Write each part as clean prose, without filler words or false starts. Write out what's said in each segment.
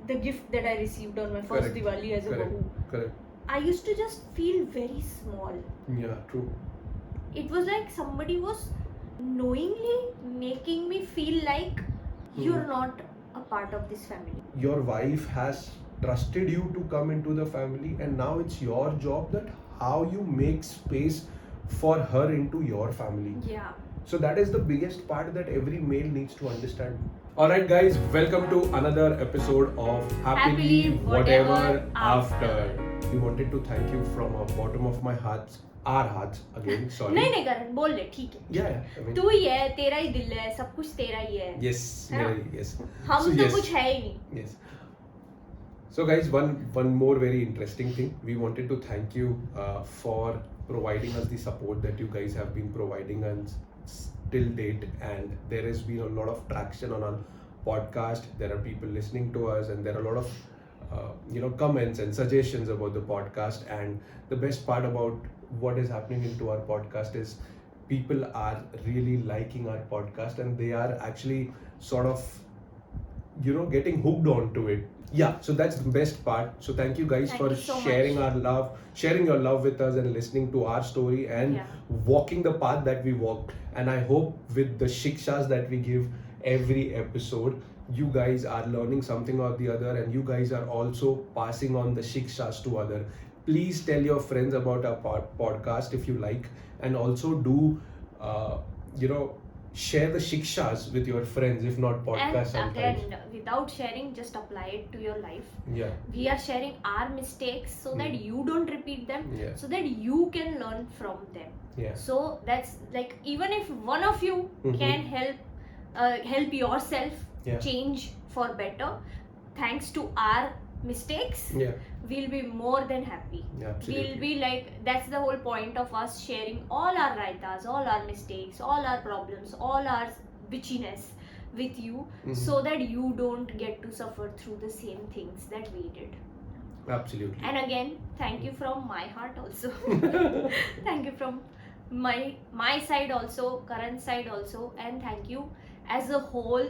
the gift that I received on my first Correct. Diwali as a bahu. Correct. I used to just feel very small. Yeah, true. It was like somebody was knowingly making me feel like you're not a part of this family. Your wife has trusted you to come into the family, and now it's your job that how you make space for her into your family. Yeah. So that is the biggest part that every male needs to understand. Alright guys, welcome to another episode of Happily Whatever After. We wanted to thank you from the bottom of my hearts, our hearts again, sorry. नहीं करण बोल ले ठीक है. Yeah, I mean, तू ही है, तेरा ही दिल है, सब कुछ तेरा ही है. yes, है ना? yes. हम So, तो yes. कुछ है ही नहीं. Yes. So guys, one more very interesting thing. We wanted to thank you for providing us the support that you guys have been providing us till date, and there has been a lot of traction on our podcast. There are people listening to us, and there are a lot of comments and suggestions about the podcast. And the best part about what is happening into our podcast is people are really liking our podcast, and they are actually sort of getting hooked onto it. Yeah, so that's the best part. So thank you guys Thank for you so sharing much. our love, sharing your love with us, and listening to our story, and Yeah. walking the path that we walk. And I hope with the shikshas that we give every episode, you guys are learning something or the other, and you guys are also passing on the shikshas to other. Please tell your friends about our podcast if you like, and also do share the shikshas with your friends, if not podcast And sometimes. again, without sharing, just apply it to your life. Yeah. We are sharing our mistakes so that you don't repeat them, Yeah. so that you can learn from them. Yeah. So that's like, even if one of you can help yourself Yeah. change for better, thanks to our mistakes, Yeah. we'll be more than happy. Yeah, absolutely. We'll be like, that's the whole point of us sharing all our raitas, all our mistakes, all our problems, all our bitchiness with you, so that you don't get to suffer through the same things that we did. Absolutely. And again, thank you from my heart also. Thank you from my side also, Karan's side also, and thank you as a whole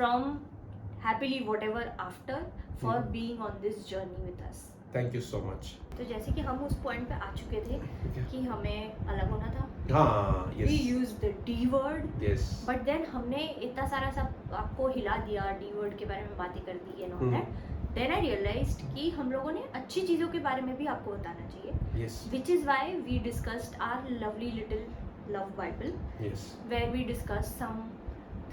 from Happily Whatever After for being on this journey with us. Thank you so much. तो जैसे कि हम उस point पे आ चुके थे कि हमें अलग होना था. हाँ, yes. We used the D word. Yes. But then हमने इतना सारा सब आपको हिला दिया, D word के बारे में बातें कर दी and all that. Then I realized कि हम लोगों ने अच्छी चीज़ों के बारे में भी आपको बताना चाहिए. Yes. Which is why we discussed our lovely little love Bible, Yes. where we discussed some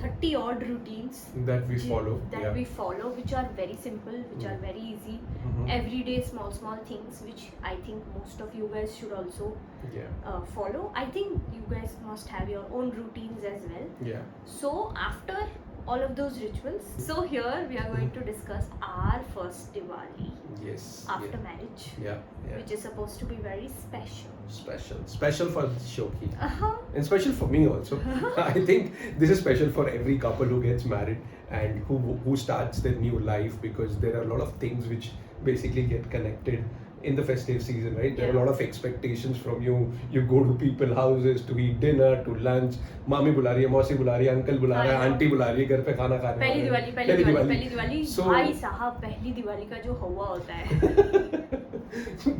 30 odd routines That we follow. that Yeah. we follow, which are very simple, which are very easy, everyday small things, which I think most of you guys should also Yeah. follow. I think you guys must have your own routines as well. Yeah. So after all of those rituals, so here we are going to discuss our first Diwali Yes. after Yeah. marriage, Yeah. Yeah. which is supposed to be very special. Special for Shoki. Uh-huh. And special for me also. I think this is special for every couple who gets married and who starts their new life, because there are a lot of things which basically get connected in the festive season, right? There are a lot of expectations from you. You go to people's houses to eat dinner, to lunch. Mami बुला रही है, मौसी बुला रही है, uncle बुला रहा है, आंटी बुला रही है घर पे खाना खाने. पहली दिवाली So- भाई साहब, पहली दिवाली का जो हवा होता है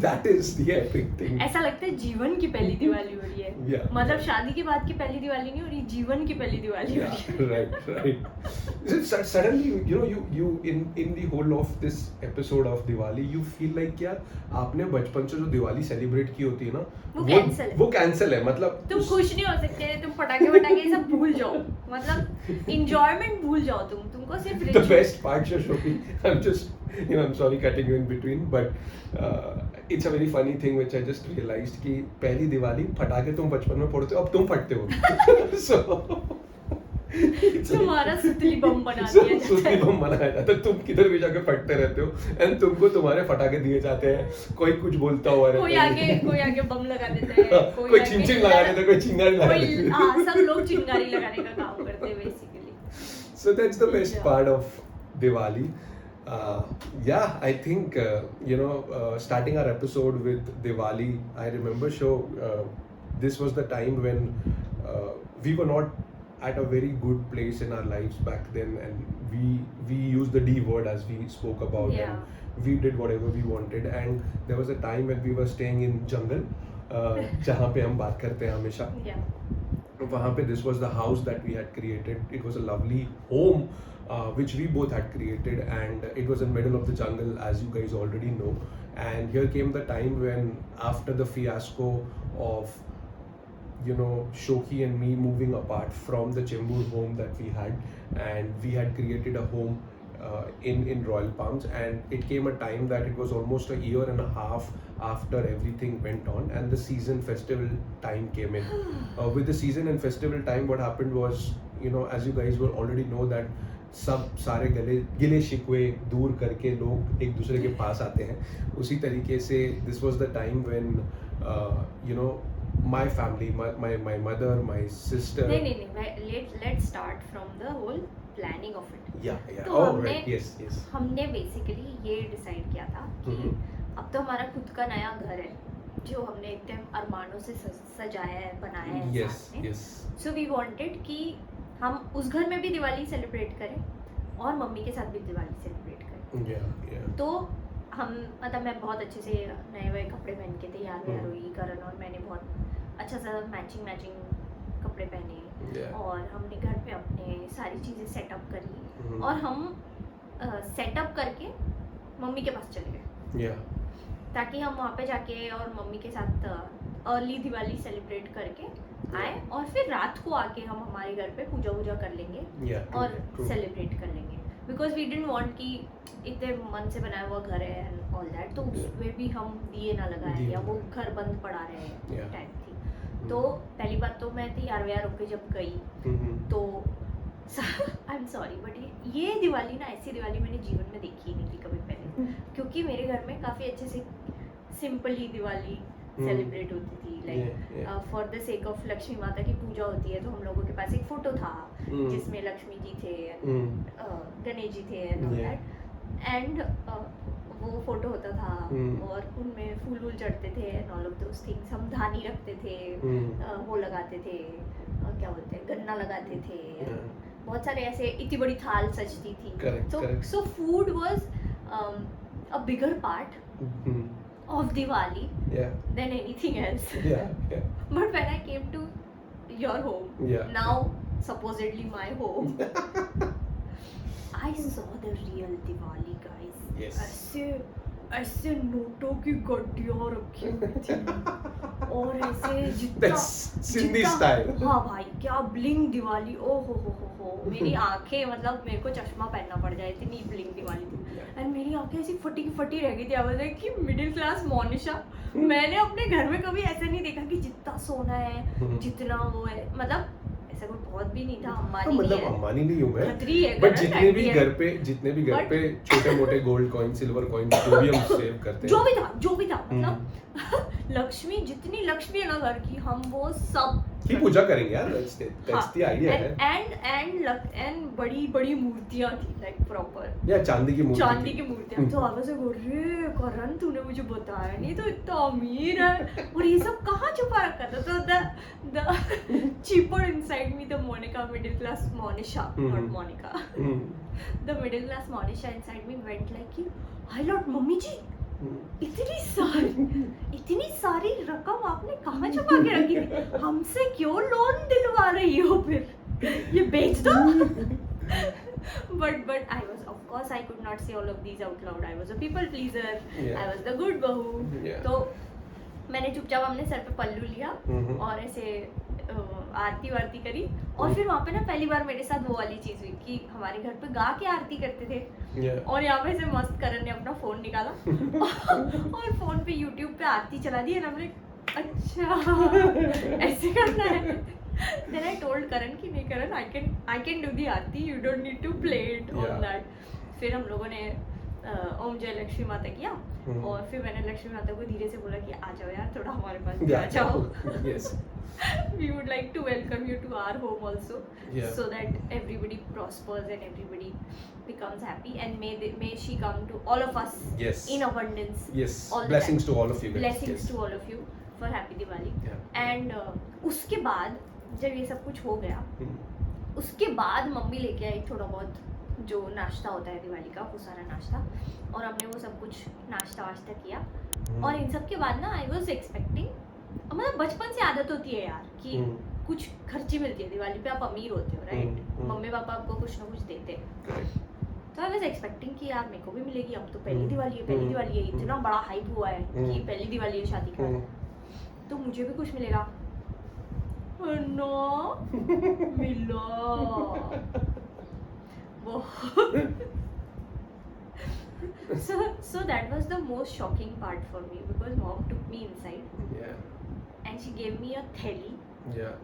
That is the epic thing. ऐसा लगता है जीवन की पहली दिवाली हो रही है. Yeah. मतलब शादी के बाद की पहली दिवाली नहीं हो रही, जीवन की पहली दिवाली हो रही है. Yeah, right. Suddenly, you in the whole of this episode of Diwali, you feel like यार आपने बचपन से जो दिवाली सेलिब्रेट की होती है ना, वो कैंसिल है. मतलब तुम खुश नहीं हो सकते, तुम पटाखे वटाखे ये सब भूल जाओ, मतलब इंजॉयमेंट भूल जाओ. तुमको सिर्फ the best part, Shoki, I'm sorry cutting you in between, but it's a very funny thing which I just realized कि पहली दिवाली फटाके तुम बचपन में फोड़ते हो, अब तुम फटते हो. So तुम्हारा सुतली बम बना दिया जाता सुतली है. बम बनाया जाता है. तुम किधर भी जाके फटते रहते हो, एंड तुमको तुम्हारे फटाके दिए जाते हैं. कोई कुछ बोलता हुआ कोई रहता है. आगे बम लगा देता है, कोई चिमचिम लगा देता है, कोई चिंगारी लगा देता है. हाँ, सब लोग चिंगारी लगाने का काम करते हैं basically. So that's the best part of Diwali. Yeah, I think starting our episode with Diwali, I remember this was the time when we were not at a very good place in our lives back then, and we used the D word as we spoke about, Yeah. and we did whatever we wanted. And there was a time when we were staying in jungle, जहाँ पे हम बात करते हैं हमेशा, Yeah. वहाँ पे this was the house that we had created. It was a lovely home which we both had created, and it was in middle of the jungle, as you guys already know. And here came the time when, after the fiasco of, you know, Shoki and me moving apart from the Chembur home that we had, and we had created a home in Royal Palms, and it came a time that it was almost a year and a half after everything went on, and the season festival time came in. With the season and festival time, what happened was, you know, as you guys will already know, that सब सारे गिले शिकवे दूर करके लोग एक दूसरे के पास आते हैं. उसी तरीके से this was the time when you know, my family, my mother, my sister. नहीं, let's start from the whole planning of it. Yeah. तो Oh, हमने right. Yes. हमने बेसिकली ये डिसाइड किया था कि अब तो हमारा खुद का नया घर है जो हमने इतने अरमानों से सजाया है, बनाया है Yes. साथ में. Yes. सो वी वांटेड कि हम उस घर में भी दिवाली सेलिब्रेट करें और मम्मी के साथ भी दिवाली सेलिब्रेट करें. Yeah. तो हम मतलब मैं बहुत अच्छे से नए कपड़े पहन के तैयार व्यार हुई, करण और मैंने बहुत अच्छा सा मैचिंग कपड़े पहने. Yeah. और हमने घर पे अपने सारी चीज़ें सेटअप करी और हम सेटअप करके मम्मी के पास चले गए Yeah. ताकि हम वहाँ पे जाके और मम्मी के साथ अर्ली दिवाली सेलिब्रेट करके आए और फिर रात को आके हम हमारे घर पे पूजा कर लेंगे Yeah. True, और true. सेलिब्रेट कर लेंगे. बिकॉज वी डिडंट वांट कि इतने मन से बनाया हुआ घर है एंड ऑल दैट, तो उसमें भी हम दिए ना लगाए दिए या वो ना. घर बंद पड़ा रहे Yeah. टाइप थी. तो पहली बात तो मैं तैयार व्यार होके जब गई तो आई एम सॉरी बट ये दिवाली ना, ऐसी दिवाली मैंने जीवन में देखी ही नहीं थी कभी पहले, क्योंकि मेरे घर में काफ़ी अच्छे से सिंपल ही दिवाली सेलिब्रेट होती थी. Like for the sake of Lakshmi माता की पूजा होती है तो हम लोगों के पास एक फोटो था जिसमें लक्ष्मी जी थे, गणेश जी थे एंड ऑल दैट, एंड वो फोटो होता था और उनमें फूल वूल चढ़ते थे and all of those things. हम धानी रखते थे, वो लगाते थे, क्या बोलते हैं, गन्ना लगाते थे, बहुत सारे ऐसे, इतनी बड़ी थाल सजती थी. Correct. So food was a bigger part of Diwali Yeah. than anything else. Yeah. But when I came to your home, Yeah. now supposedly my home, I saw the real Diwali, guys. Yes. ऐसे नोटों की गड्डियाँ रखी हुई थी और ऐसे That's Sindhi style. हाँ भाई, क्या ब्लिंग दिवाली. ओ हो मेरी आंखें, मतलब मेरे को चश्मा पहनना पड़ जाए, इतनी ब्लिंग दिवाली थी. एंड मेरी आंखें ऐसी फटी रह गई थी. आवाज है कि मिडिल क्लास मोनिशा, मैंने अपने घर में कभी ऐसा नहीं देखा कि जितना सोना है जितना वो है, मतलब ऐसा कोई बहुत भी नहीं था. अंबानी मतलब नहीं है, अंबानी नहीं हूँ मैं, खतरी है, बट गलत जितने भी idea है. घर पे छोटे मोटे गोल्ड कॉइन, सिल्वर कॉइन जो भी हम सेव करते हैं, जो भी था मतलब लक्ष्मी, जितनी लक्ष्मी है ना घर की, हम वो सब की पूजा करेंगे यार. That's the idea है. एंड बड़ी मूर्तियां थी, लाइक प्रॉपर या चांदी की मूर्तियां. तो आवाज से बोल रहे करण, तूने मुझे बताया नहीं, तो इतना अमीर है और ये सब कहाँ छुपा रखा था. तो the cheaper inside me, the Monica, middle class Monisha, not Monica, the middle class Monisha inside me went like, hi lord mummy ji, इतनी सारी रकम आपने कहाँ छुपा के रखी थी, हमसे क्यों लोन दिलवा रही हो, फिर ये बेच दो. but I was, of course I could not say all of these out loud. I was a people pleaser. Yeah. I was the good बहू. Yeah. तो मैंने चुपचाप हमने सर पे पल्लू लिया और ऐसे आरती वारती करी. और फिर वहाँ पे ना पहली बार मेरे साथ वो वाली चीज़ हुई कि हमारे घर पे गा के आरती करते थे. Yeah. और यहाँ पे से मस्त करण ने अपना फोन निकाला और फोन पे यूट्यूब पे आरती चला दी. हमने अच्छा ऐसे करना है. Then I told करण कि नहीं करण, I can do the Aarti, you don't need to play it on Yeah. that. फिर हम लोगों ने ओम जय लक्ष्मी माता किया और फिर मैंने लक्ष्मी माता को धीरे से बोला कि आ जाओ यार, थोड़ा हमारे पास भी आ जाओ. Yes. We would like to welcome you to our home also, Yeah. so that everybody prospers and everybody becomes happy, and may she come to all of us Yes. in abundance. Yes. all the Blessings time. to all of you guys. Blessings Yes. to all of you for happy Diwali. Yeah. And उसके बाद जब ये सब कुछ हो गया उसके बाद मम्मी लेके आई थोड़ा बहुत जो नाश्ता होता है दिवाली का, वो सारा नाश्ता, और हमने वो सब कुछ नाश्ता वाश्ता किया। और इन सब के बाद ना आई वॉज एक्सपेक्टिंग, मतलब बचपन से आदत होती है यार कि कुछ खर्ची मिलती है दिवाली पे, आप अमीर होते हो राइट, मम्मी पापा आपको कुछ ना कुछ देते हैं। तो आई वॉज एक्सपेक्टिंग कि यार मेरे को भी मिलेगी, अब तो पहली दिवाली है, पहली दिवाली है, इतना बड़ा हाइप हुआ है कि पहली दिवाली है शादी का, तो मुझे भी कुछ मिलेगा। नो मिला so that was the most shocking part for me because mom took me inside and she gave me a theli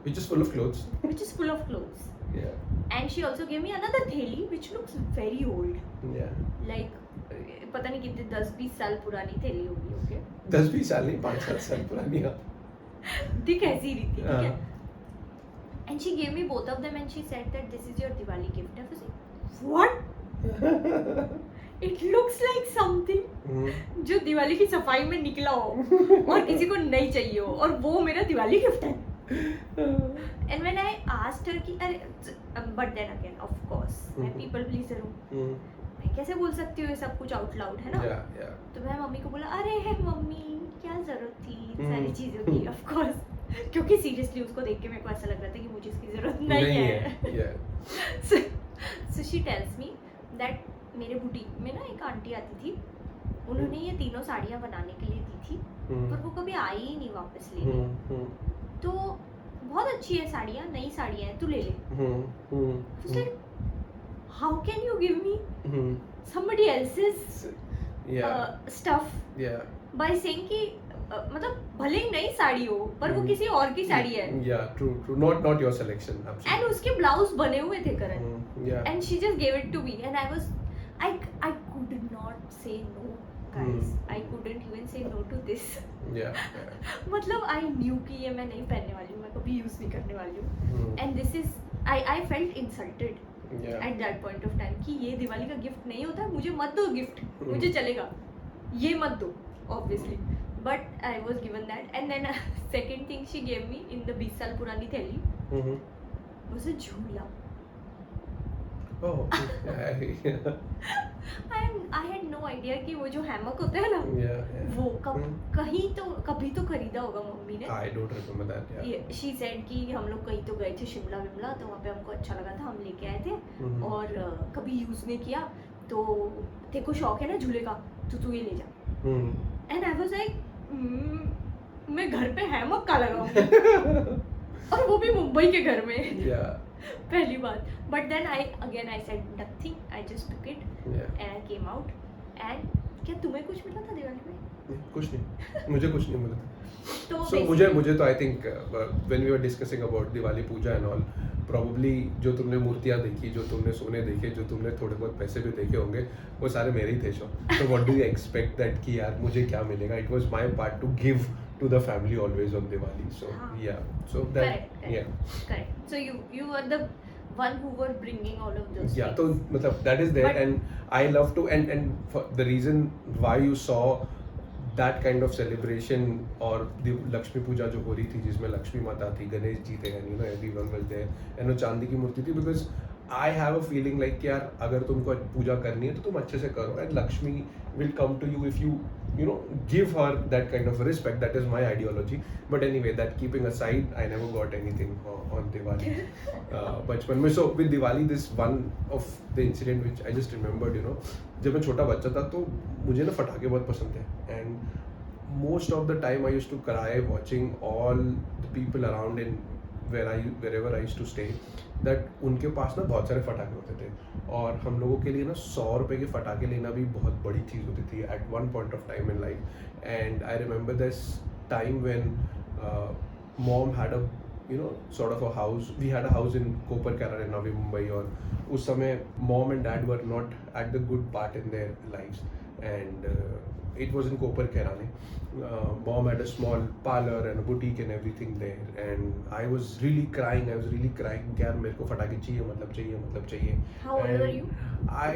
which is full of clothes. And she also gave me another theli which looks very old. Like पता नहीं कितने 10-20 साल पुरानी थैली होगी। Okay 10-20 साल नहीं, 5-7 साल पुरानी। दिख ऐसी रही थी, ठीक है। And she gave me both of them and she said that this is your Diwali gift. I was like, what? It looks like something जो दिवाली की सफाई में निकला हो और किसी को नहीं चाहिए हो, और वो मेरा दिवाली गिफ्ट है। And when I asked her कि अरे, but then again of course मैं people pleaser हूँ, मैं कैसे बोल सकती हूँ ये सब कुछ आउट लाउड, है ना? तो मैं मम्मी को बोला, अरे है मम्मी क्या जरूरत थी इन सारी चीजों की, ऑफ कोर्स, क्योंकि सीरियसली उसको देख के मेरे को ऐसा लग रहा था कि मुझे इसकी जरूरत नहीं है। So she tells me that मेरे बुटीक में ना एक आंटी आती थी, उन्होंने ये तीनों साड़ियाँ बनाने के लिए दी थी, पर वो कभी आई ही नहीं वापस लेने। तो बहुत अच्छी है साड़ियाँ, नई साड़ियाँ हैं, तू ले ले। How can you give me somebody else's stuff by saying कि मतलब भले ही नई साड़ी हो पर वो किसी और की साड़ी है। True. Not your selection. Absolutely. And उसके ब्लाउज बने हुए थे करण, and she just gave it to me and I could not say no, guys. I couldn't even say no to this. मतलब I knew कि ये मैं नहीं पहनने वाली हूँ, मैं कभी यूज नहीं करने वाली हूँ, and this is I felt insulted at that point of time कि ये दिवाली का गिफ्ट नहीं होता, मुझे मत दो गिफ्ट, मुझे चलेगा, ये मत दो obviously. But I was given that, and then second thing she gave me in the 20 साल पुरानी थैली was a झूला. Oh, I had no idea कि वो जो हैमक होता है ना, वो कभी तो खरीदा होगा मम्मी ने। I don't remember that. She said कि हम लोग कहीं तो गए थे शिमला विमला, तो वहाँ पे हमको अच्छा लगा था, हम लेके आए थे, और कभी यूज नहीं किया, तो तेरे को शौक है ना झूले का, तो तू ये ले जा। And I was like, मैं घर पे हैमक का लगाऊं और वो भी मुंबई के घर में। पहली बात, but then I said nothing, I just took it and I came out. And क्या तुम्हें कुछ मिला था दिवाली में? कुछ नहीं, मुझे कुछ नहीं मिला था। तो so मुझे तो I think when we were discussing about Diwali Puja and all, probably जो तुमने मूर्तियाँ देखी, जो तुमने सोने देखे, जो तुमने थोड़े बहुत पैसे भी देखे होंगे, वो सारे मेरे ही थे। So what do you expect that कि यार मुझे क्या मिलेगा? It was my part to give to the family always on Diwali. So so that correct. So you were the one who were bringing all of those things. तो मतलब that is there, and I love to, and for the reason why you saw that kind of celebration और लक्ष्मी पूजा जो हो रही थी जिसमें लक्ष्मी माता थी, गणेश जी थे, and everyone was there, and वो चांदी की मूर्ति थी, because I have a feeling like यार अगर तुमको पूजा करनी है तो तुम अच्छे से करो, and Lakshmi will come to you if you give her that kind of respect. That is my ideology. But anyway, that keeping aside, I never got anything on Diwali. बचपन में, so with Diwali, this one of the incident which I just remembered, जब मैं छोटा बच्चा था तो मुझे ना फटाके बहुत पसंद थे, and most of the time I used to cry watching all the people around in wherever I used to stay, that उनके पास ना बहुत सारे फटाके होते थे, और हम लोगों के लिए ना 100 रुपए के फटाके लेना भी बहुत बड़ी चीज़ होती थी at one point of time in life. And I remember this time when mom had a sort of a house. We had a house in Koparkara in Navi Mumbai, और उस समय mom and dad were not at the good part in their lives, and it was in Koparkara. Mom had a small parlor and a boutique and everything there, and I was really crying. कि यार मेरे को फटाके चाहिए. How old were you? I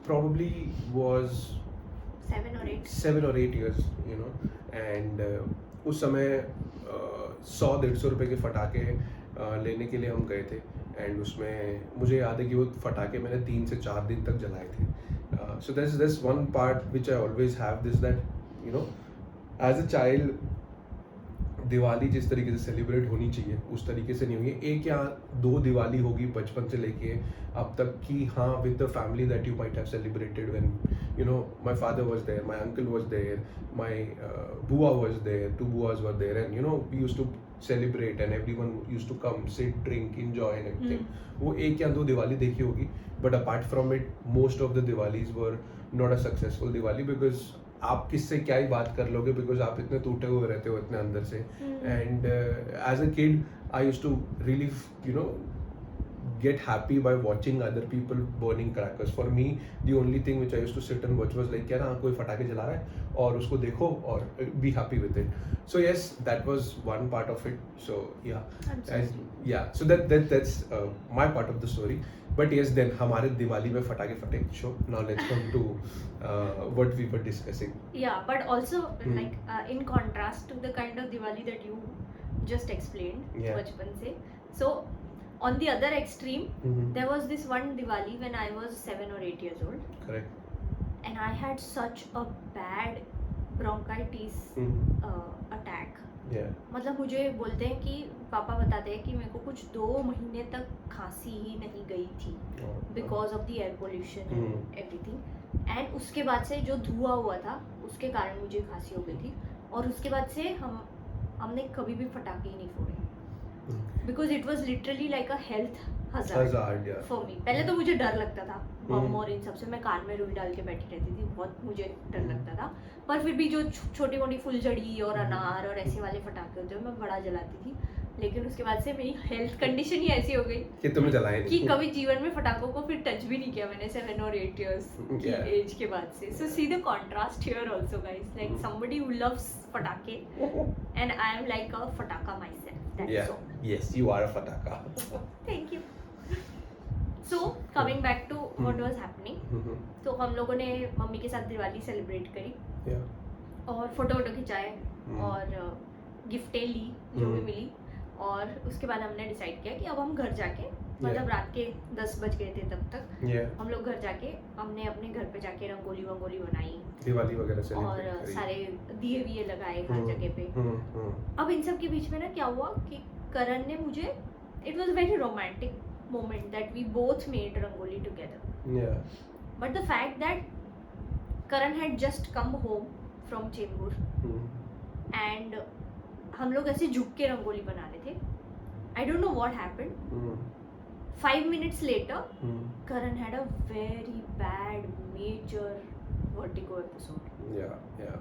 probably was 7 or 8 years, and उस समय 100-150 रुपए के फटाके लेने के लिए हम गए थे एंड उसमें मुझे याद है कि वो फटाके मैंने 3 से 4 दिन तक जलाए थे. सो there's one part which I always have this that you know as a child Diwali जिस तरीके से सेलिब्रेट होनी चाहिए उस तरीके से नहीं हुई है. एक या दो दिवाली होगी बचपन से लेके अब तक कि हाँ with the family that you might have celebrated when you know my father was there, my uncle was there, my bua was there, two buas were there and you know we used to celebrate and everyone used to come sit drink enjoy and everything. वो एक या दो दिवाली देखी होगी but apart from it most of the Diwalis were not a successful Diwali because आप किससे क्या ही बात कर लोगे बिकॉज आप इतने टूटे हुए रहते हो इतने अंदर से. And as a kid I used to really you know get happy by watching other people burning crackers. For me the only thing which I used to sit and watch was like यार हाँ कोई फटाके जला रहा है और उसको देखो और be happy with it. So yes, that was one part of it. So yeah, so that's my part of the story. But yes, then हमारे दिवाली में फटाके फटे. Sure, now let's come to what we were discussing. Yeah, but also like in contrast to the kind of Diwali that you just explained बचपन से, so on the other extreme there was this one Diwali when I was 7 or 8 years old. Correct. And I had such a bad bronchitis attack. Yeah. मतलब मुझे बोलते हैं कि पापा बताते हैं कि मेरे को कुछ 2 महीने तक खांसी ही नहीं गई थी because of the air pollution and everything. And उसके बाद से जो धुआं हुआ था उसके कारण मुझे खांसी हो गई थी और उसके बाद से हमने कभी भी फटाके ही नहीं फोड़े because it was literally like a health hazard for me. पहले तो मुझे डर लगता था बम और इन सबसे, मैं कान में रुई डाल के बैठी रहती थी, बहुत मुझे डर लगता था. पर फिर भी जो छोटी मोटी फुलझड़ी और अनार और ऐसे वाले फटाके होते हैं मैं बड़ा जलाती थी. लेकिन उसके बाद से मेरी हेल्थ कंडीशन ही ऐसी हो गई कि तुम्हें जलाए कि कभी जीवन में फटाकों को फिर टच भी नहीं किया मैंने 7 और 8 इयर्स की एज के बाद से. So see the contrast here also guys, like somebody who loves fatake and I am like a fataka myself. That's all. Yes, you are a fataka. Thank you. So coming back to what was happening. तो हम लोगों ने mummy के साथ Diwali celebrate करी. Yeah. और photo खिंचाए और गिफ्टें ली जो भी मिली. और उसके बाद हमने डिसाइड किया कि अब हम घर जाके मतलब रात के 10 बज गए थे तब तक हम लोग घर जाके हमने अपने घर पे जाके रंगोली वंगोली बनाई, दिवाली वगैरह से और सारे दिए विए लगाए हर जगह पे. अब इन सब के बीच में ना क्या हुआ कि करण ने मुझे, it was very romantic moment that we both made rangoli together. But the fact that Karan had just come home from Chembur and हम लोग ऐसे झुक के रंगोली बना रहे थे. I don't know what happened. 5 minutes later Karan had a very bad major vertigo episode. Yeah.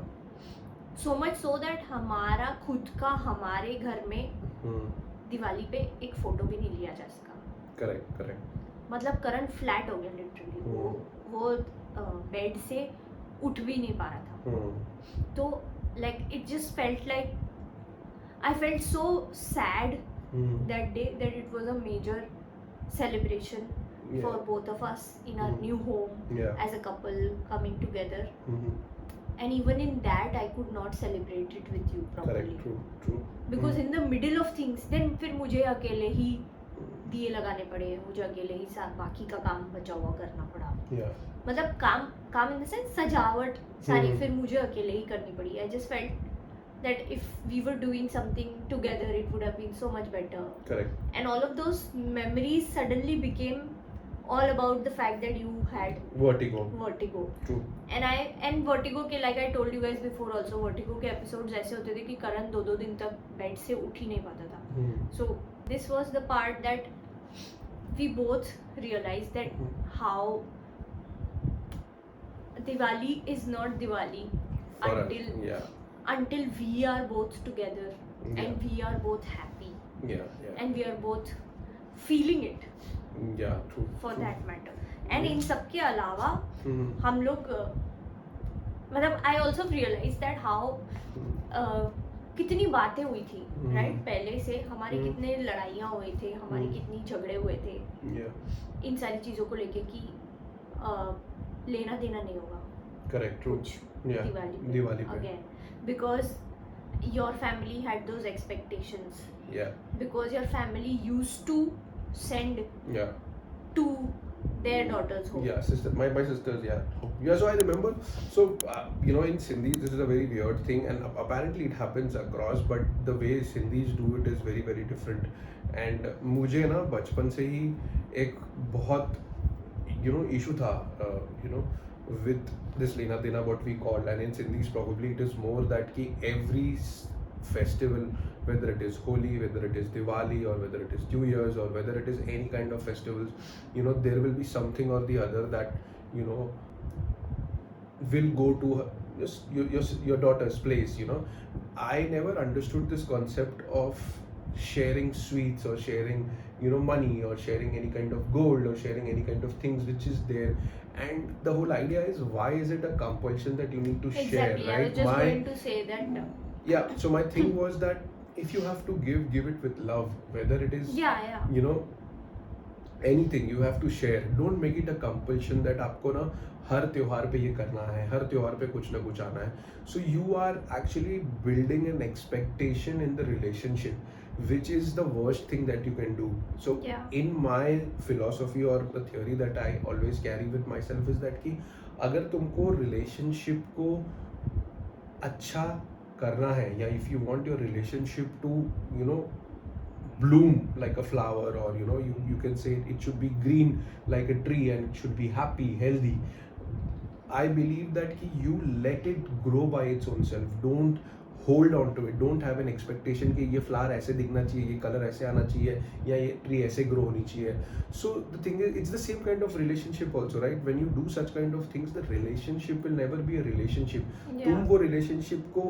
So much so that हमारा खुद का हमारे घर में दिवाली पे एक फोटो भी नहीं लिया जा सका. Correct. मतलब करण फ्लैट हो गया लिटरली. वो बेड से उठ भी नहीं पा रहा था. तो like it just felt like I felt so sad that day that it was a major celebration for both of us in our new home as a couple coming together. And even in that I could not celebrate it with you properly. Correct. True. Because in the middle of things then फिर मुझे अकेले ही दिए लगाने पड़े, मुझे अकेले ही बाकी का काम बचा हुआ करना पड़ा. मतलब काम इन द सेंस सजावट सारी फिर मुझे अकेले ही करनी पड़ी. I just felt that if we were doing something together it would have been so much better. Correct. And all of those memories suddenly became all about the fact that you had vertigo. True. And vertigo के like I told you guys before also, vertigo के episodes ऐसे होते थे कि करण 2 दिन तक bed से उठ ही नहीं पाता था. So this was the part that we both realized that how Diwali is not Diwali until we are both together and we are both happy and we are both feeling it. True. For that matter. And in सब के अलावा हम लोग मतलब I also realized that how कितनी बातें हुई थी राइट पहले से, हमारे कितने लड़ाइयाँ हुए थे, हमारे कितनी झगड़े हुए थे इन सारी चीज़ों को लेके कि लेना देना नहीं होगा. Correct. True. दिवाली पे again because your family had those expectations Yeah, because your family used to send yeah. to their daughters home. Yeah, sister, my sisters, yeah. Yeah, so I remember, so, in Sindhi, this is a very weird thing, and apparently it happens across, but the way Sindhis do it is very, very different. And मुझे ना बचपन से ही एक बहुत, issue था, with this Lena Dena, what we call, and in Sindhis probably it is more that ki every festival, whether it is Holi, whether it is Diwali, or whether it is New Year's, or whether it is any kind of festivals, there will be something or the other that, will go to your daughter's place. I never understood this concept of sharing sweets, or sharing, money, or sharing any kind of gold, or sharing any kind of things which is there. And the whole idea is, why is it a compulsion that you need to share, Exactly, I right? was just going to say that. Yeah, so my thing was that if you have to give it with love, whether it is, Yeah. anything you have to share. Don't make it a compulsion that आपको ना हर त्योहार पे ये करना है, हर त्योहार पे कुछ ना कुछ आना है. So you are actually building an expectation in the relationship, which is the worst thing that you can do. So Yeah. in my philosophy, or the theory that I always carry with myself, is that कि अगर तुमको relationship को अच्छा करना है, या if you want your relationship to, bloom like a flower, or you can say it should be green like a tree, and it should be happy, healthy. I believe that you let it grow by its own self. Don't hold on to it. Don't have an expectation कि ये flower ऐसे दिखना चाहिए, ये color ऐसे आना चाहिए, या ये tree ऐसे grow होनी चाहिए. So the thing is, it's the same kind of relationship also, right? When you do such kind of things, the relationship will never be a relationship. Yeah. तुम वो relationship को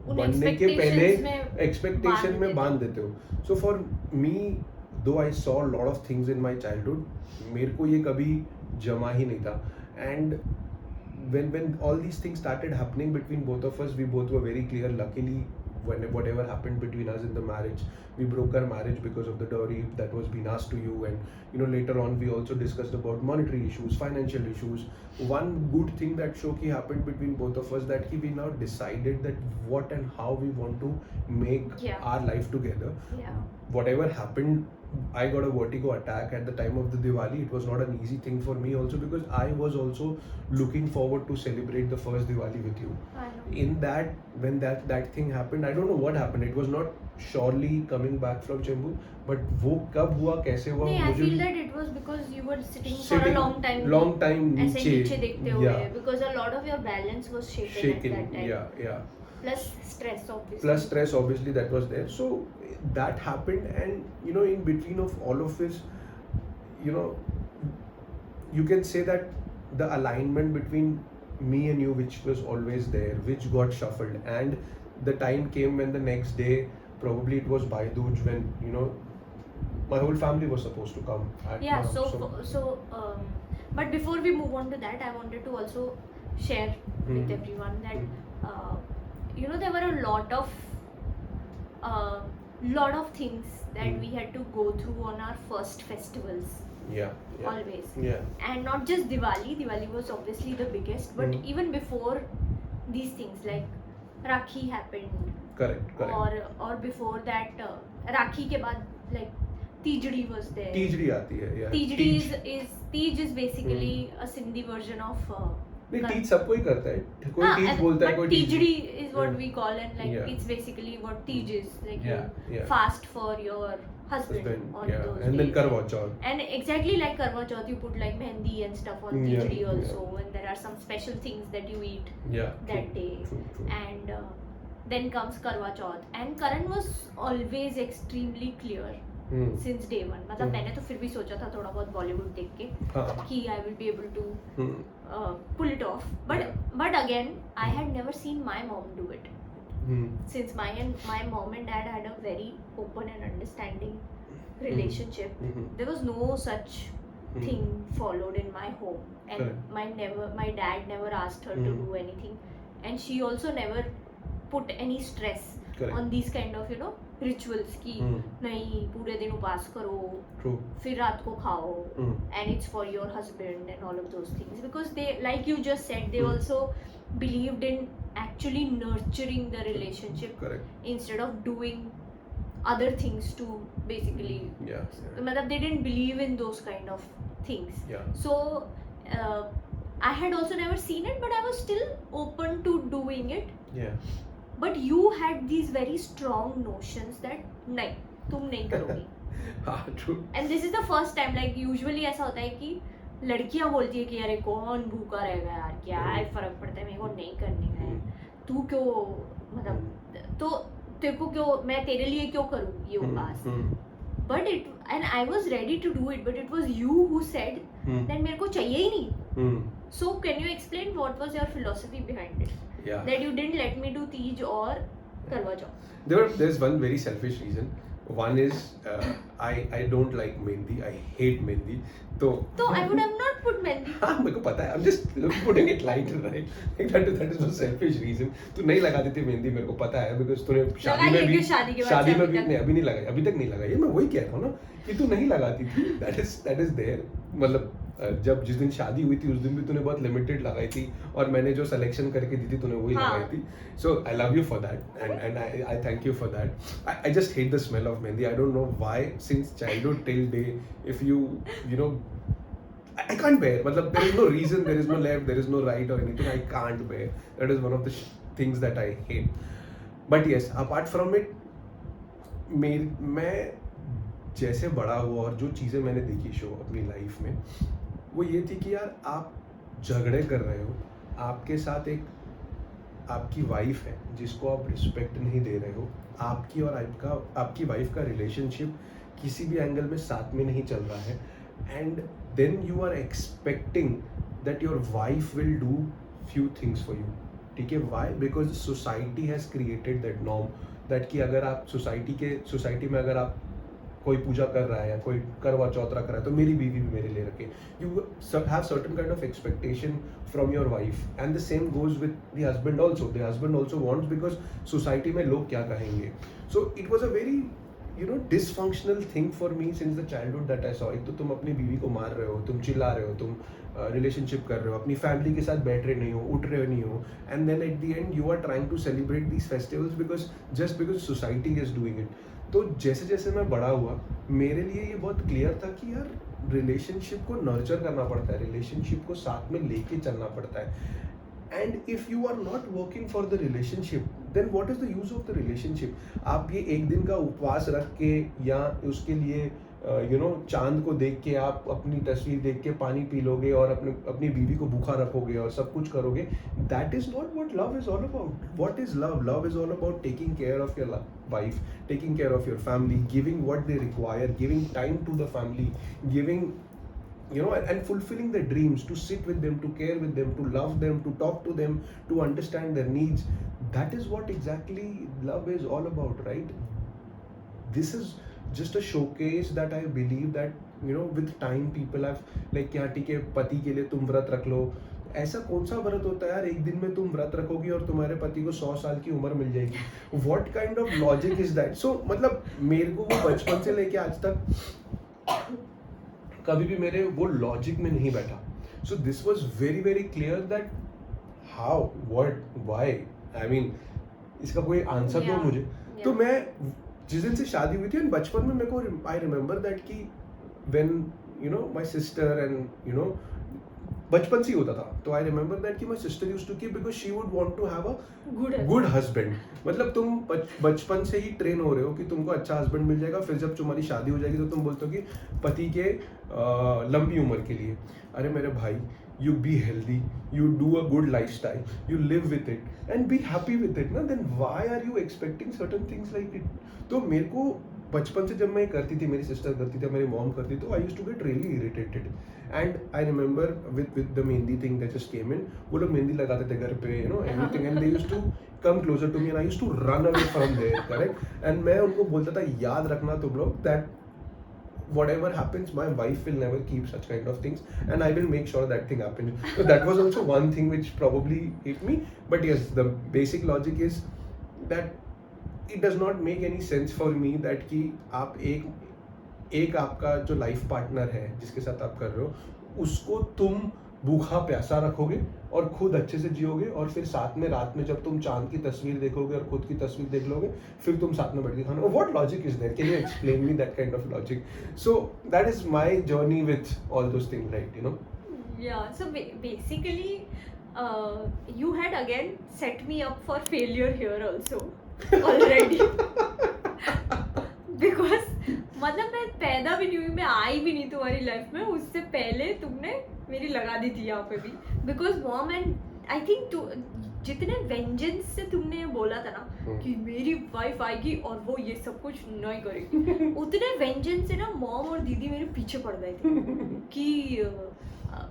उन बनने के पहले expectations में एक्सपेक्टेशन बांध में देते बांध देते हो. सो फॉर मी, दो I saw lot of things in my childhood, मेरे को ये कभी जमा ही नहीं था. And when all these things started happening between both of us, we both were very clear. Luckily, when whatever happened between us in the marriage, we broke our marriage because of the dowry that was being asked to you. And later on we also discussed about monetary issues, financial issues. One good thing that Shoki happened between both of us, that we now decided that what and how we want to make our life together. Yeah. Whatever happened, I got a vertigo attack at the time of the Diwali. It was not an easy thing for me also, because I was also looking forward to celebrate the first Diwali with you. I know. In that, when that thing happened, I don't know what happened. It was not surely coming back from Chembur, but वो कब हुआ, कैसे हुआ, नहीं, I मुझे feel that it was because you were sitting for a long time ऐसे नीचे, नीचे देखते हुए, yeah, because a lot of your balance was shaken at that time. yeah. Plus stress, obviously. Plus stress, obviously, that was there. So that happened, and in between of all of this, you can say that the alignment between me and you, which was always there, which got shuffled, and the time came when the next day, probably it was Bhai Dooj, when my whole family was supposed to come at Yeah, now, so but before we move on to that, I wanted to also share with everyone that there were a lot of things that we had to go through on our first festivals. yeah, Always. yeah, And not just Diwali was obviously the biggest, but even before these things, like Rakhi happened, correct. or before that, Rakhi ke baad, like Tijdi was there. Tijdi aati hai, yeah. Tijdi Tej is basically a Sindhi version of नहीं, तीज सबको ही करता है, कोई तीज बोलता है, कोई Tijdi is what we call, and like Yeah. it's basically what Tej is, like Yeah, you yeah. fast for your husband on yeah, those and then days. Karwa Chauth. And exactly like Karwa Chauth, you put like mehndi and stuff on Yeah, Tijdi yeah. also, and there are some special things that you eat Yeah, that day. True. And then comes Karwa Chauth, and Karan was always extremely clear since day one. मतलब मैंने तो फिर भी सोचा था थोड़ा बहुत बॉलीवुड देख के हाँ. कि I will be able to pull it off, but Yeah. but again I had never seen my mom do it, since my mom and dad had a very open and understanding relationship. There was no such thing followed in my home, and Correct. my dad never asked her to do anything, and she also never put any stress Correct. on these kind of rituals कि नहीं पूरे दिन उपास करो, True. फिर रात को खाओ, and it's for your husband and all of those things, because they, like you just said, they also believed in actually nurturing the relationship Correct. instead of doing other things to basically Yeah. matlab they didn't believe in those kind of things. Yeah. So uh, I had also never seen it, but I was still open to doing it. Yeah. But you had these very strong notions that नहीं तुम नहीं करोगी. हाँ, true. And this is the first time, like usually ऐसा होता है कि लड़कियां बोलती है कि अरे कौन भूखा रहेगा यार, क्या है फर्क पड़ता है, मेरे को नहीं करनी है, तू क्यों मतलब तो तेरे को क्यों, मैं तेरे लिए क्यों करूँ ये उपास. But it, and I was ready to do it, but it was you who said that मेरे को चाहिए ही नहीं. So can you explain what was your philosophy behind it? Yeah. That you didn't let me do Teej or Karwa Chauth. There's one very selfish reason. One is I don't like Mehndi. I hate Mehndi. So I would have not put Mehndi. हाँ मेरे को पता है. I'm just putting it light, right? That is one selfish reason. तू नहीं लगाती थी मेहंदी, मेरे को पता है, because तूने शादी में भी नहीं, अभी नहीं लगाई, अभी तक नहीं लगाई. मैं वही कह रहा हूँ ना कि तू नहीं लगाती थी. That is there. मतलब जब जिस दिन शादी हुई थी उस दिन भी तूने बहुत लिमिटेड लगाई थी, और मैंने जो सिलेक्शन करके दी थी तूने वही लगाई थी. So I love you for that, and I thank you for that. I just hate the smell of mehndi. I don't know why, since childhood till day. If you know, I can't bear. मतलब there is no reason, there is no left, there is no right or anything. I can't bear. That is one of the things that I hate. But yes, apart from it, मैं जैसे बड़ा हुआ और जो चीज़ें मैंने देखी show अपनी लाइफ में, वो ये थी कि यार आप झगड़े कर रहे हो, आपके साथ एक आपकी वाइफ है जिसको आप रिस्पेक्ट नहीं दे रहे हो, आपकी और आपकी वाइफ का रिलेशनशिप किसी भी एंगल में साथ में नहीं चल रहा है, and then you are expecting that your wife will do few things for you. ठीक है, why? Because society has created that norm, that कि अगर आप सोसाइटी में अगर आप कोई पूजा कर रहा है या कोई करवा चौथ रख रहा है तो मेरी बीवी भी मेरे लिए रखे. You have certain kind of expectation from your wife, and the same goes with the husband also. The husband also wants, because society में लोग क्या कहेंगे. So it was a very dysfunctional thing for me since the childhood that I saw. एक तो तुम अपनी बीवी को मार रहे हो, तुम चिल्ला रहे हो, तुम रिलेशनशिप कर रहे हो, अपनी फैमिली के साथ बैठ रहे नहीं हो, उठ रहे नहीं हो, and then at the end you are trying to celebrate these festivals because society is doing it. तो जैसे जैसे मैं बड़ा हुआ, मेरे लिए ये बहुत क्लियर था कि यार रिलेशनशिप को नर्चर करना पड़ता है, रिलेशनशिप को साथ में लेके चलना पड़ता है. And if you are not working for the relationship, then what is the use of the relationship. आप ये एक दिन का उपवास रख के या उसके लिए चांद को देख के आप अपनी तस्वीर देख के पानी पी लोगे और अपनी बीवी को भूखा रखोगे और सब कुछ करोगे. That is not what love is all about. What is love? Love is all about taking care of your wife, taking care of your family, giving what they require, giving time to the family, giving and fulfilling their dreams, to sit with them, to care with them, to love them, to talk to them, to understand their needs. That is what exactly love is all about, right? This is just a showcase that I believe that with time people have like क्या ठीक है पति के लिए तुम व्रत रख लो. ऐसा कौन सा व्रत होता है यार, एक दिन में तुम व्रत रखोगी और तुम्हारे पति को 100 साल की उम्र मिल जाएगी. What kind of logic is that? So मतलब मेरे को वो बचपन से लेके आज तक कभी भी मेरे वो लॉजिक में नहीं बैठा. So this was very very clear that how what why, I mean इसका कोई आंसर दो मुझे. तो मैं जिस दिन से शादी हुई थी एंड बचपन में मेरे को आई रिमेम्बर दैट कि व्हेन माय सिस्टर एंड बचपन से ही होता था. तो आई रिमेम्बर दैट कि my sister used to keep because she would want to have a good husband. मतलब तुम बचपन से ही ट्रेन हो रहे हो कि तुमको अच्छा हस्बैंड मिल जाएगा, फिर जब तुम्हारी शादी हो जाएगी तो तुम बोलते हो कि पति के लंबी उम्र के लिए. अरे मेरे भाई, you be healthy, you do a good lifestyle, you live with it and be happy with it, ना. Then why are you expecting certain things like it? तो मेरे को बचपन से जब मैं करती थी, मेरी सिस्टर करती थी, मेरी मॉम करती, तो I used to get really irritated. And I remember with the mehndi thing that just came in, वो लोग मेहंदी लगाते थे घर पे, everything, and they used to come closer to me and I used to run away from there, correct. And मैं उनको बोलता था याद रखना तुम लोग that whatever happens, my wife will never keep such kind of things and I will make sure that thing happens. So that was also one thing which probably hit me. But yes, the basic logic is that it does not make any sense for me that कि आप एक आपका जो life partner है जिसके साथ आप कर रहे हो उसको तुम भूखा प्यासा रखोगे और खुद अच्छे से जियोगे, और फिर साथ में रात में जब तुम चांद की तस्वीर देखोगे और खुद की तस्वीर देख लोगे, फिर तुम साथ में बैठ के खाना. What logic is there? Can you explain me that kind of logic? So that is my journey with all those things, right? You know. Yeah, so basically, you had again set me up for failure here also already. Because मतलब मैं पैदा भी नहीं हुई, मैं आई भी नहीं तुम्हारी लाइफ में, उससे पहले तुमने मेरी लगा दी थी यहाँ पे भी. Because mom and I think जितने वेंजेंस से तुमने बोला था ना कि मेरी वाइफ आएगी और वो ये सब कुछ नहीं करेगी, उतने वेंजेंस से ना मॉम और दीदी मेरे पीछे पड़ गए थे कि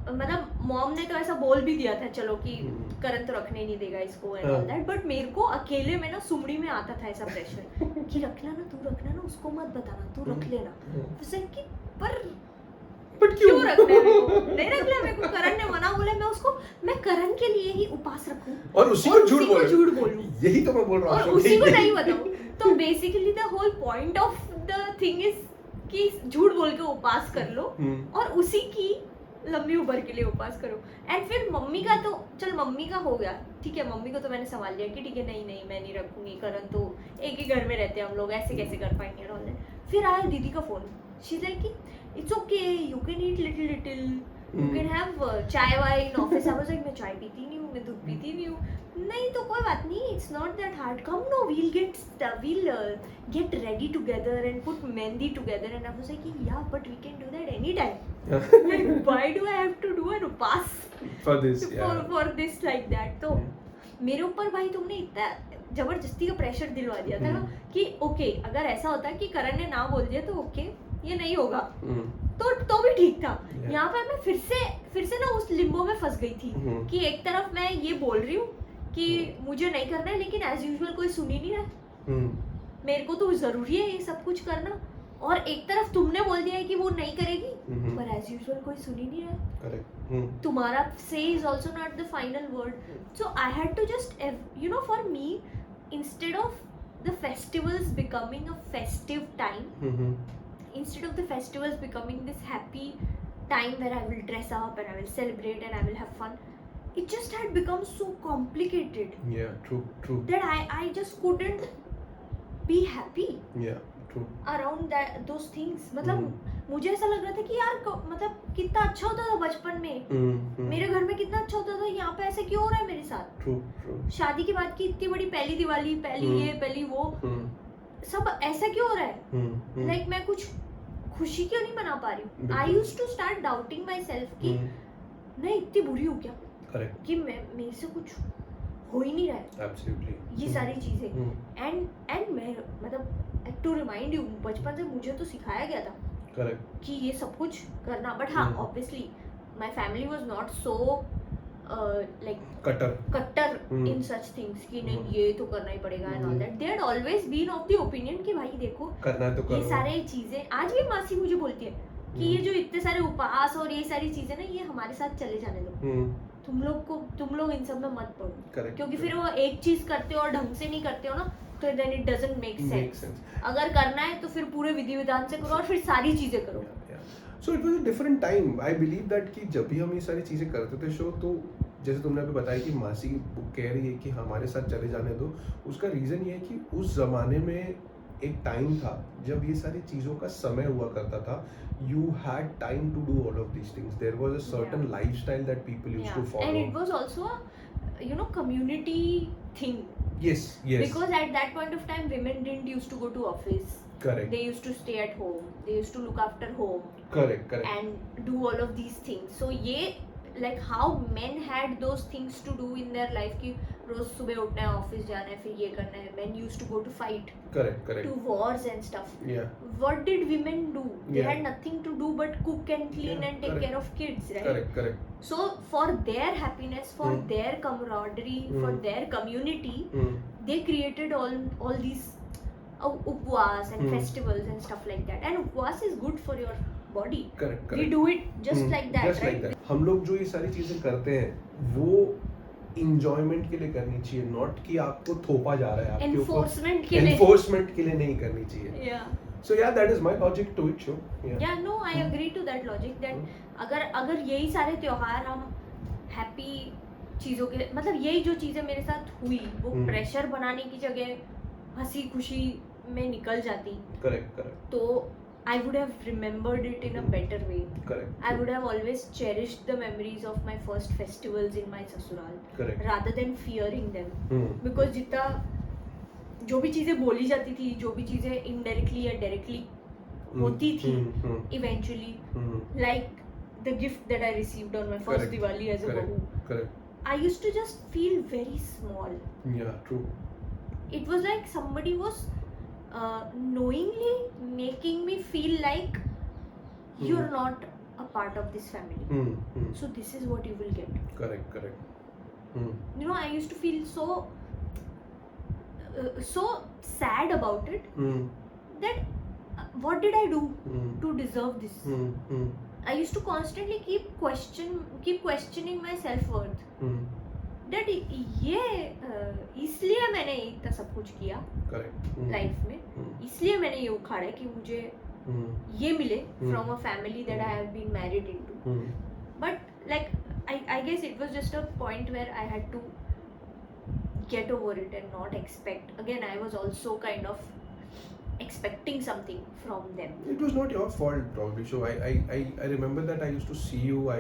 मतलब मॉम ने तो ऐसा बोल भी दिया था चलो कि करण तो रखने नहीं देगा इसको एंड ऑल दैट, बट मेरे को अकेले में ना सुमड़ी में आता था ऐसा प्रेशर कि रखना ना, तू रखना ना, उसको मत बताना, तू रख लेना. उसे कि पर क्यों रखना है मेरे को? नहीं रखना मेरे को, करण ने मना बोला, मैं करण के लिए ही उपास रखूं और उसी को झूठ बोलूं. यही तो मैं बोल रहा हूँ, और उसी को नहीं बताऊं. तो basically the whole point of the thing is कि झूठ बोल के उपास कर लो और उसी की लंबी उम्र के लिए उपास करो. एंड फिर मम्मी का तो चल मम्मी का हो गया, ठीक है, मम्मी को तो मैंने संभाल लिया कि ठीक है, नहीं मैं नहीं रखूंगी, करण तो एक ही घर में रहते हैं हम लोग, ऐसे कैसे कर पाएंगे और ऑल दैट. फिर आया दीदी का फोन, शी इज लाइक कि it's okay, you can eat little, you can have chai why in office. I was like मैं चाय पीती नहीं हूँ, मैं दूध पीती नहीं हूँ. नहीं तो कोई बात नहीं, it's not that hard, come no we'll get ready together and put mehndi together. And I was like yeah, but we can do that anytime. Like why do I have to do an upas for this? for this like that? तो मेरे ऊपर भाई तुमने इतना जबरदस्ती का pressure दिलवा दिया था ना कि ओके, अगर ऐसा होता कि करण ने ना बोल दिया तो ओके ये नहीं होगा तो भी ठीक था. यहाँ पे मैं फिर से ना उस लिम्बो में फंस गई थी कि एक तरफ मैं ये बोल रही हूँ कि मुझे नहीं करना है, लेकिन एज यूजुअल कोई सुन ही नहीं रहा, मेरे को तो जरूरी है ये सब कुछ करना. और एक तरफ तुमने बोल दिया है कि वो नहीं करेगी, पर एज यूजुअल कोई सुन ही नहीं रहा. करेक्ट. तुम्हारा से is also not the final word. So I had to just you know, for me, instead of the festivals becoming a festive time, instead of the festivals becoming this happy time where I will dress up and I will celebrate and I will have fun, it just had become so complicated. Yeah, true. That I just couldn't be happy. Yeah, true. Around those things. मतलब मुझे ऐसा लग रहा था कि यार मतलब कितना अच्छा होता था बचपन में, मेरे घर में कितना अच्छा होता था, यहाँ पे ऐसे क्यों हो रहा है मेरे साथ? True. शादी के बाद की इतनी बड़ी पहली दिवाली, पहली ये पहली वो, सब ऐसा क्यों हो रहा है? लाइक मैं कुछ खुशी क्यों नहीं मना पा रही हूँ? I used to start doubting myself कि मैं इतनी बुरी हूँ क्या? करेक्ट. कि मेरे से कुछ हो ही नहीं रहा है. एब्सोल्युटली. ये सारी चीजें एंड मैं मतलब टू रिमाइंड यू, बचपन से मुझे तो सिखाया गया था करेक्ट कि ये सब कुछ करना, बट हाँ obviously my family was not so like कट्टर in such things कि नहीं ये तो करना ही पड़ेगा and all that. They had always been of the opinion कि भाई देखो करना तो करो. ये सारे चीजें आज भी मासी मुझे बोलती है कि ये जो इतने सारे उपास और ये सारी चीजें ना, ये हमारे साथ चले जाने दो, तुम लोग इन सब में मत पड़ो, क्योंकि फिर वो एक चीज करते हो और ढंग से नहीं करते हो ना, तो then it doesn't make sense. अगर करना है तो फिर पूरे विधि विधान से करो और फिर सारी चीजें करो. So it was a different time. I believe that कि जब भी हम ये सारी चीज़ें करते थे शो, तो जैसे तुमने अभी बताया कि मासी कह रही है कि हमारे साथ चले जाने दो, उसका रीज़न ये है कि उस ज़माने में एक टाइम था जब ये सारी चीज़ों का समय हुआ करता था. You had time to do all of these things. There was a certain lifestyle that people used to follow. And it was also a community thing. Yes. Because at that point of time, women didn't used to go to office. Correct. They used to stay at home. They used to look after home. Correct. And do all of these things. So ये like how men had those things to do in their life कि रोज सुबह उठना है, office जाना है, फिर ये करना है. Men used to go to fight. Correct. To wars and stuff. Yeah. What did women do? They had nothing to do but cook and clean and take care of kids, right? Correct. So for their happiness, for their camaraderie, for their community, they created all these upwas and festivals and stuff like that. And upwas is good for your body. Correct. We do it just like that, just right? like that. हम लोग जो ये सारी चीजें करते हैं वो enjoyment के लिए करनी चाहिए, नॉट कि आपको थोपा जा रहा है आपके ऊपर. एनफोर्समेंट के लिए नहीं करनी चाहिए. Yeah. So yeah, that is my logic to it, show. Yeah, no, I agree to that logic that अगर यही सारे त्योहार हम हैप्पी चीज़ों के, मतलब यही जो चीज़ें मेरे साथ हुई वो प्रेशर बनाने की जगह हंसी खुशी में निकल जाती, करेक्ट करेक्ट तो I would have remembered it in a better way. Correct I would have always cherished the memories of my first festivals in my ससुराल correct rather than fearing them. Because जितना जो भी चीज़ें बोली जाती थी, जो भी चीज़ें indirectly या directly होती थी eventually, like the gift that I received on my first Correct. Diwali as a Correct. bahu, correct I used to just feel very small. yeah true It was like somebody was knowingly making me feel like you're not a part of this family. So this is what you will get. correct You know, I used to feel so sad about it that what did I do to deserve this? I used to constantly keep questioning my self-worth. That ये इसलिए मैंने इतना सब कुछ किया correct life में, इसलिए मैंने ये उखाड़ा कि मुझे ये मिले from a family that I have been married into. But like I guess it was just a point where I had to get over it and not expect. Again, I was also kind of expecting something from them. It was not your fault probably. So I remember that I used to see you.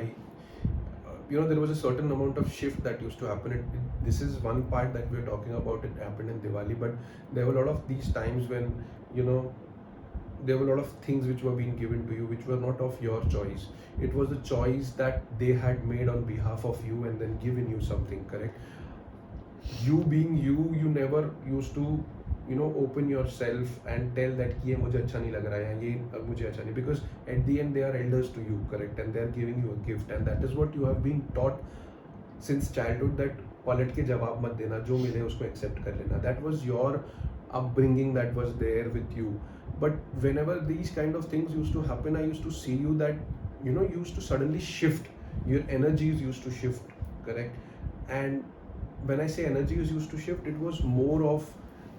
There was a certain amount of shift that used to happen. This is one part that we're talking about. It happened in Diwali, but there were a lot of these times when there were a lot of things which were being given to you which were not of your choice. It was the choice that they had made on behalf of you and then given you something, correct? You being you never used to open yourself and tell that कि ये मुझे अच्छा नहीं लग रहा है, ये मुझे अच्छा नहीं, because at the end they are elders to you, correct? And they are giving you a gift, and that is what you have been taught since childhood, that पलट के जवाब मत देना, जो मिले उसको accept कर लेना. That was your upbringing, that was there with you. But whenever these kind of things used to happen, I used to see you that you used to suddenly shift, your energies used to shift, correct? And when I say energies used to shift, it was more of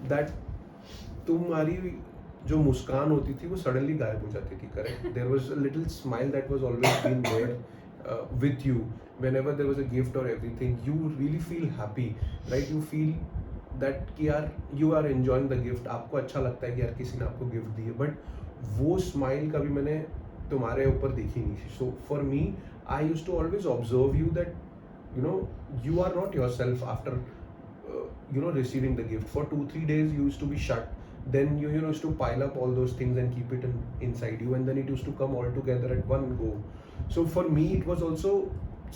that तुम्हारी जो मुस्कान होती थी वो suddenly गायब हो जाती थी, correct? There was a little smile that was always been there with you whenever there was a gift or everything. You really feel happy, right? You feel that कि यार you are enjoying the gift, आपको अच्छा लगता है कि यार किसी ने आपको गिफ्ट दी है, बट वो स्माइल कभी मैंने तुम्हारे ऊपर देखी नहीं थी. So for me I used to always observe you that you are not yourself after receiving the gift. For 2-3 days you used to be shut, then you used to pile up all those things and keep it inside you, and then it used to come all together at one go. So for me it was also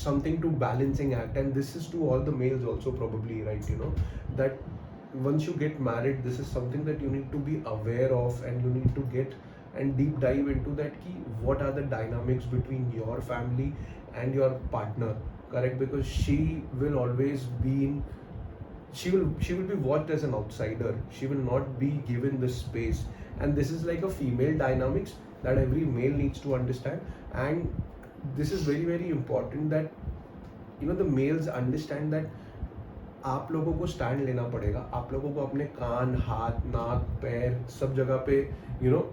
something to balancing act, and this is to all the males also probably, right? That once you get married, this is something that you need to be aware of, and you need to get and deep dive into that key, what are the dynamics between your family and your partner, correct? Because she will always be she will be watched as an outsider. She will not be given the space, and this is like a female dynamics that every male needs to understand. And this is very very important that the males understand that आप लोगों को stand लेना पड़ेगा, आप लोगों को अपने कान, हाथ, नाक, पैर सब जगह पे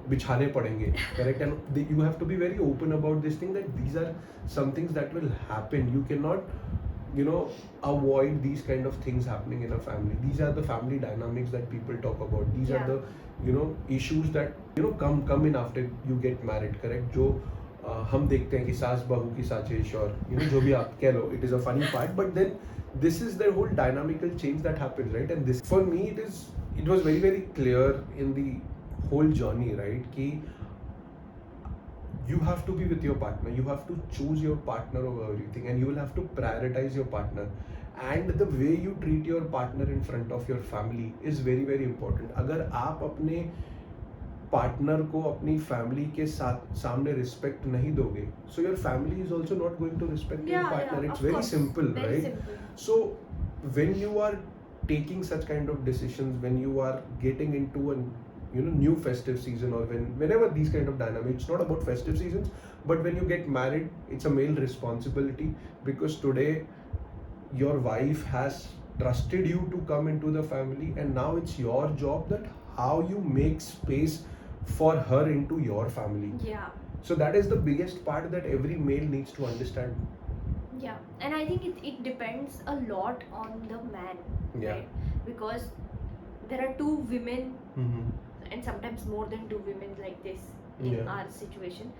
बिछाने पड़ेंगे, correct? And you have to be very open about this thing, that these are some things that will happen. You cannot avoid these kind of things happening in a family. These are the family dynamics that people talk about. These are the issues that come in after you get married, correct? जो हम देखते हैं कि सास बहू की साजिश और जो भी आप कह लो, it is a funny part, but then this is the whole dynamical change that happens, right? And this, for me, it was very very clear in the whole journey, right? कि you have to be with your partner, you have to choose your partner over everything, and you will have to prioritize your partner, and the way you treat your partner in front of your family is very very important. अगर आप अपने partner को अपनी family के साथ सामने respect नहीं दोगे, so your family is also not going to respect your partner. It's very simple, right? So when you are taking such kind of decisions, when you are getting into a new festive season, or whenever these kind of dynamics, it's not about festive seasons, but when you get married, it's a male responsibility, because today your wife has trusted you to come into the family, and now it's your job that how you make space for her into your family. Yeah. So that is the biggest part that every male needs to understand. Yeah, and I think it depends a lot on the man, Yeah. right? Because there are two women Mm-hmm. and sometimes more than two women like this in Yeah. our situation.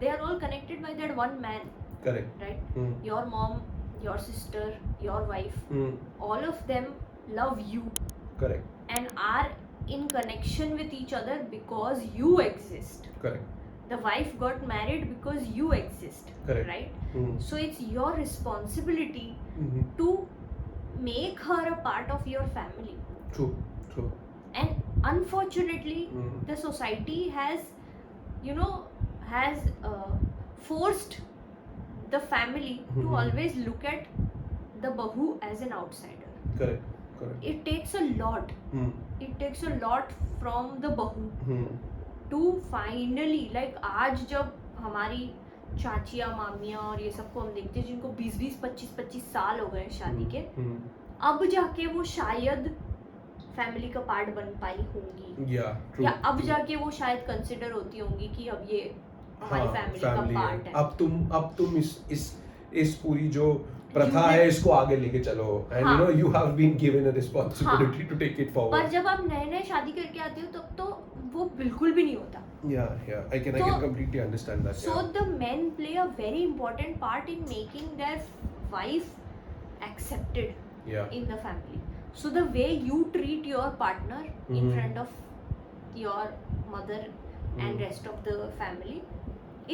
They are all connected by that one man, Correct. right? Mm. Your mom, your sister, your wife, Mm. all of them love you Correct. and are in connection with each other because you exist. Correct. The wife got married because you exist, Correct. right? Mm. So it's your responsibility Mm-hmm. to make her a part of your family. True. True. And unfortunately, Mm. the society has, you know, forced the family to Mhm. always look at the bahu as an outsider. Correct. Correct. It takes a lot. Mm. It takes a lot from the bahu Mm. to finally, like आज जब हमारी चाचियाँ मामियाँ और ये सबको हम देखते हैं जिनको 20-20, 25-25 साल हो गए शादी के, Mm. अब जाके वो शायद फैमिली का पार्ट बन पाई होंगी, Yeah. True. या अब True. जाके वो शायद कंसिडर होती होंगी कि अब ये हमारी हाँ, फैमिली का family है। पार्ट है. अब तुम इस पूरी जो प्रथा You है will- इसको आगे लेके चलो and हाँ. you know you have been given a responsibility हाँ. to take it पर forward. जब आप नए नए शादी करके आते हो तब तो वो बिल्कुल भी नहीं होता. Yeah, I can So- completely understand that. So the men play a very important part in making their wife accepted Yeah. in the family. So the way you treat your partner in Mhm. front of your mother and Mhm. rest of the family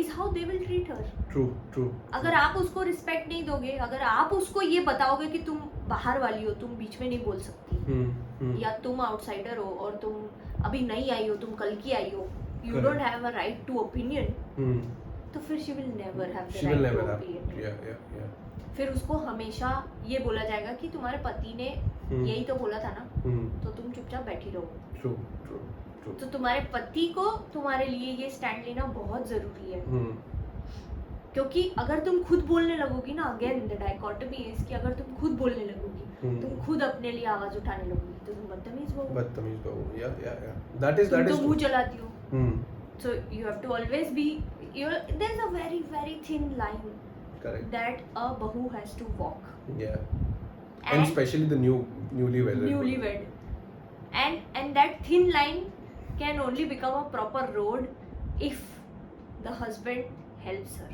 is how they will treat her. True. अगर आप उसको respect नहीं दोगे, अगर आप उसको ये बताओगे कि तुम बाहर वाली हो, तुम बीच में नहीं बोल सकती, Hmm. या तुम आउटसाइडर हो और तुम अभी नई आई हो, तुम कल की आई हो, you Correct. Don't have a right to opinion, Hmm. तो फिर she will never have She the will right never to have. Opinion. Yeah. फिर उसको हमेशा ये बोला जाएगा कि तुम्हारे पति ने Hmm. यही तो बोला था ना, Hmm. तो तुम चुपचाप बैठी रहो. True. तो तुम्हारे पति को तुम्हारे लिए ये स्टैंड लेना बहुत जरूरी है, Hmm. क्योंकि अगर तुम खुद बोलने लगोगी ना, अगेन द डाइकोटमी इज कि अगर तुम खुद बोलने लगोगी, Hmm. तुम खुद अपने लिए आवाज उठाने लगोगी, तो तुम बदतमीज हो. बदतमीज बहू. Yeah. That is तुम तो true. मुंह चलाती हो. Hmm. So you have to always be. There's a very very thin line Correct. that a bahu has to walk. Yeah. And especially the newlywed. Newlywed, and that thin line can only become a proper road if the husband helps her.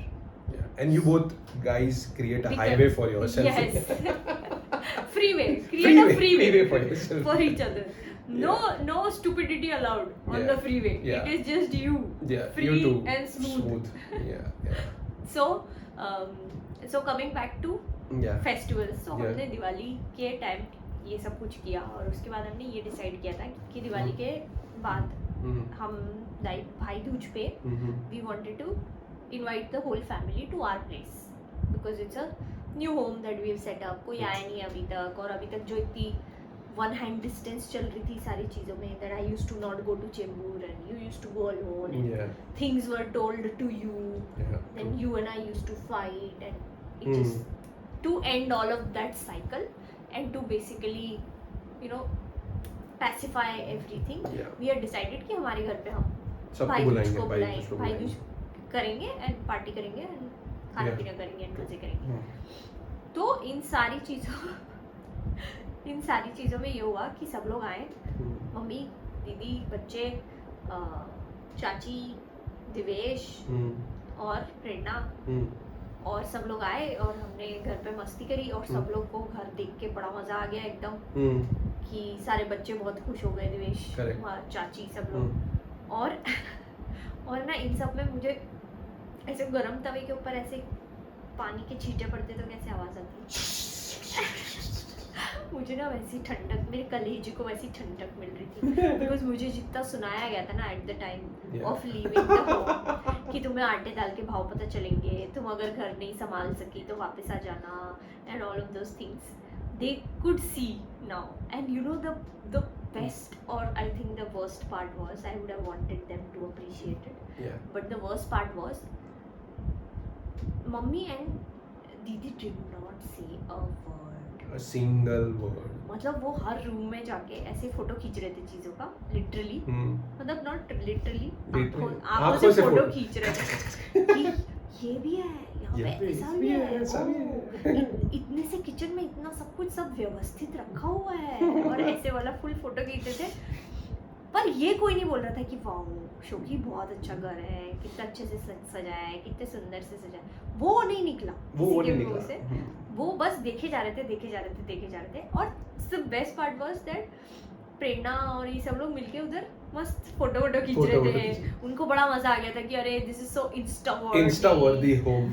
Yeah. And you both guys create a Because- highway for yourself. Yes. Freeway. Create a freeway for yourself. for each other. No stupidity allowed on Yeah. the freeway. Yeah. It is just you. Yeah. Free you too. and smooth. Yeah. So coming back to Yeah. Festivals, तो Yeah. हमने दिवाली के time ये सब कुछ किया और उसके बाद हमने ये डिसाइड किया था कि दिवाली के बाद Mm. हम लाइक भाई दूज पे Mm-hmm. We wanted to invite the whole family to our place because it's a new home that we have set up. कोई आया नहीं अभी तक, और अभी तक जो इतनी वन हैंड डिस्टेंस चल रही थी सारी चीज़ों में, that I used to not go to Chembur and you used to go alone and Yeah. Things were told to you, Yeah. then you and I used to fight, and it Hmm. just to end all of that cycle and to basically pacify everything, Yeah. we had decided कि हमारे घर पे हम सबको भाई दूज बुलाएंगे. को भाई दूज को भाई दूज बुलाएंगे. करेंगे एंड पार्टी करेंगे एंड खाना Yeah. पीना करेंगे एंड मजे करेंगे. Hmm. तो इन सारी चीज़ों में ये हुआ कि सब लोग आए, Hmm. मम्मी, दीदी, बच्चे, चाची, दिवेश Hmm. और प्रेरणा, Hmm. और सब लोग आए और हमने घर पे मस्ती करी और सब लोग को घर देख के बड़ा मजा आ गया एकदम, Hmm. कि सारे बच्चे बहुत खुश हो गए, दिवेश, Correct. चाची, सब Hmm. लोग. और ना इन सब में मुझे ऐसे गरम तवे के ऊपर ऐसे पानी के छींटे पड़ते तो कैसे आवाज आती मुझे ना वैसी ठंडक, मेरे कलेजे को वैसी ठंडक मिल रही थी बिकॉज मुझे जितना सुनाया गया था ना at the time Yeah. Of living the home कि तुम्हें आटे दाल के भाव पता चलेंगे, तुम अगर घर नहीं संभाल सकी तो वापस आ जाना and all of those things they could see now. And you know the best, or I think the worst part was, I would have wanted them to appreciate it, Yeah. but the worst part was mummy and didi did not say a word. A single word. मतलब वो हर room में जाके ऐसे photo खींच रहे थे चीजों का, लिटरली, Hmm. मतलब नॉट लिटरली, Literally. आंखों से फोटो खींच रहे थे कि ये भी है यहाँ पे, ऐसा भी है, ऐसा भी है. इतने से किचन में इतना सब कुछ सब व्यवस्थित रखा हुआ है और ऐसे वाला फुल फोटो खींचते थे। पर ये कोई नहीं बोल रहा था कि वाह शोकी बहुत अच्छा घर है, कितना अच्छे से सजाया है, कितने सुंदर से सजाया है। वो नहीं निकला वो किसी के नहीं मुंह निकला। से। वो बस देखे जा रहे थे, देखे जा रहे थे, देखे जा रहे थे। और the best part was that Prerna और ये सब लोग मिलके उधर मस्त फोटो वोटो खींच फोटो रहे वोटो थे। खींच उनको बड़ा मजा आ गया था कि अरे दिस इज सो इंस्टा वर्दी होम।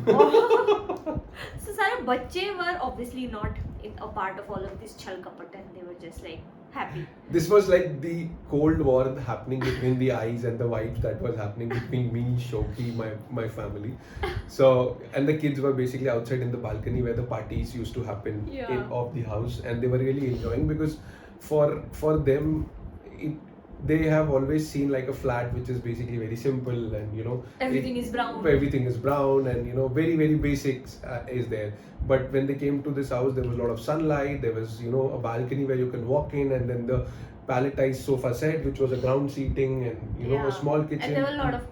So सारे बच्चे were obviously not a part of all of this छल कपट and they were just like happy. This was like the Cold War happening between the eyes and the vibes that was happening between me, Shoki, my family. So and the kids were basically outside in the balcony where the parties used to happen Yeah. of the house, and they were really enjoying because for them they have always seen like a flat which is basically very simple, and you know Everything is brown. everything is brown, and you know very basics is there. But when they came to this house, there was a lot of sunlight, there was you know a balcony where you can walk in, and then the palletized sofa set which was a ground seating, and you know a small kitchen, And there were a lot of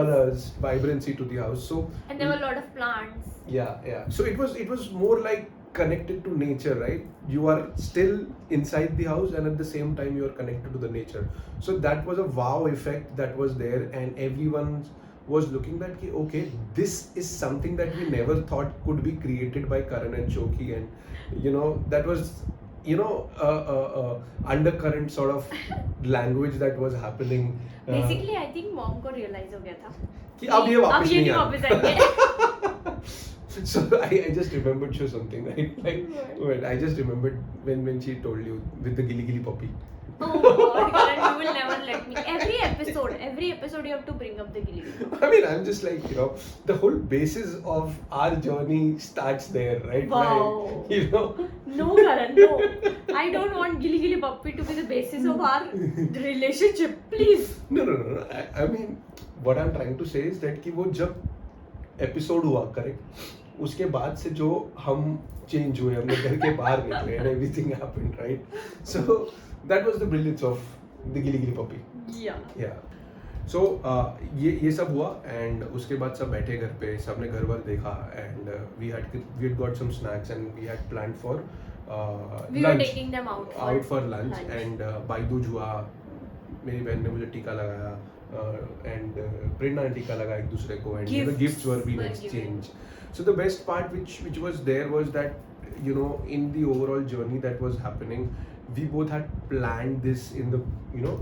colors. vibrancy to the house. So And there were a lot of plants. yeah, so it was more like connected to nature, right? You are still inside the house, and at the same time you are connected to the nature. So that was a wow effect that was there, and everyone was looking at ki, okay, this is something that we never thought could be created by Karan and Shoki. And you know that was you know undercurrent sort of language that was happening. Basically I think mom को realize हो गया था कि अब ये वापस नहीं आना। वापस आएंगे। So I just remembered you something, right? Like, wait, I just remembered when she told you with the gilly gilly puppy. Oh God, Karan, you will never let me. Every episode you have to bring up the gilly. I mean, I'm just like, you know, the whole basis of our journey starts there, right? Wow. Like, you know. No, Karan, no. I don't want gilly gilly puppy to be the basis of our relationship. Please. No. I mean, what I'm trying to say is that कि वो जब episode हुआ correct, उसके बाद से जो हम change हुए, हमने घर के बाहर निकले, and everything happened, right? So that was the brilliance of the गिली गिली पपी। या सो ये सब हुआ, एंड उसके बाद सब बैठे घर पे, सबने घर वर देखा, and we had got some snacks, and we had planned for We were taking them out for lunch. And Bhai Dooj हुआ, मेरी बहन ने मुझे टीका लगाया, and प्रेरणा ने टीका लगाया एक दूसरे को, and the gifts were being exchanged. So the best part which was there was that you know in the overall journey that was happening, we both had planned this in the you know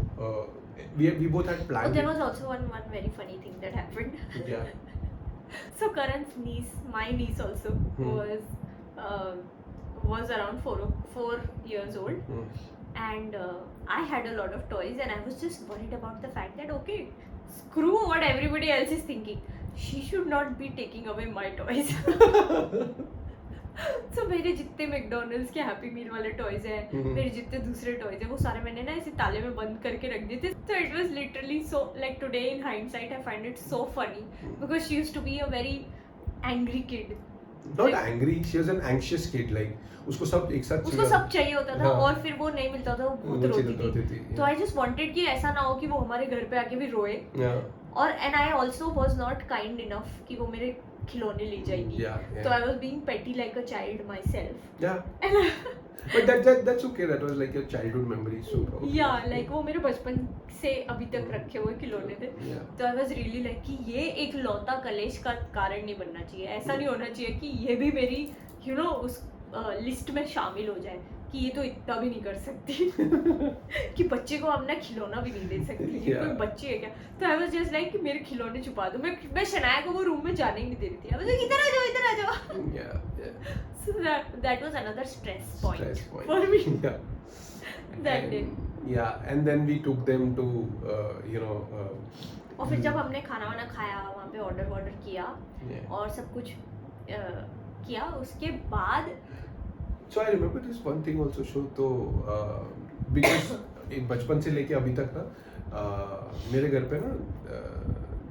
we both had planned. Oh, there was also one very funny thing that happened. Yeah. So Karan's niece, my niece also, was around 4 years old. And I had a lot of toys, and I was just worried about the fact that okay, screw what everybody else is thinking, she should not be taking away my toys. So मेरे जितने McDonald's के happy मील वाले toys हैं, मेरे जितने दूसरे toys हैं, वो सारे मैंने ना ऐसे ताले में बंद करके रख दिए थे. So it was literally so, like today in hindsight I find it so funny because she used to be a very angry kid. Not Like, angry, she was an anxious kid. Like उसको सब एक साथ उसको सब चाहिए होता था, हाँ. और फिर वो नहीं मिलता था, वो बहुत रोती थी. तो आई जस्ट वांटेड कि ऐसा ना हो कि वो हमारे घर पे आके भी रोए. और and I also was not kind enough कि वो मेरे खिलौने ले जाएगी. तो आई वाज बीइंग पेटी like a child my self. But that's okay. That was like your childhood memory. So okay. Yeah, like वो मेरे बचपन से अभी तक रखे हुए खिलौने थे. तो आई वाज रियली लाइक कि ये एक लौता कलेश का कारण नहीं बनना चाहिए. ऐसा नहीं होना चाहिए कि ये भी मेरी यू नो उस लिस्ट में शामिल हो जाए कि ये तो इतना भी नहीं कर सकती कि बच्चे को अपना खिलौना भी नहीं दे सकती. ये कोई बच्ची है क्या? तो आई वाज जस्ट लाइक कि मेरे खिलौने छुपा दो. मैं शनाया को वो रूम में जाने ही नहीं दे रही थी. आई वाज लाइक इधर आ जाओ. Yeah. So that was another stress point for me. Yeah. That day. Yeah, and then we took them to और फिर जब हमने खाना वाना खाया, वहाँ पे ऑर्डर किया और सब कुछ किया, उसके बाद So I remember this one thing also, show तो because बचपन से लेके अभी तक ना मेरे घर पे ना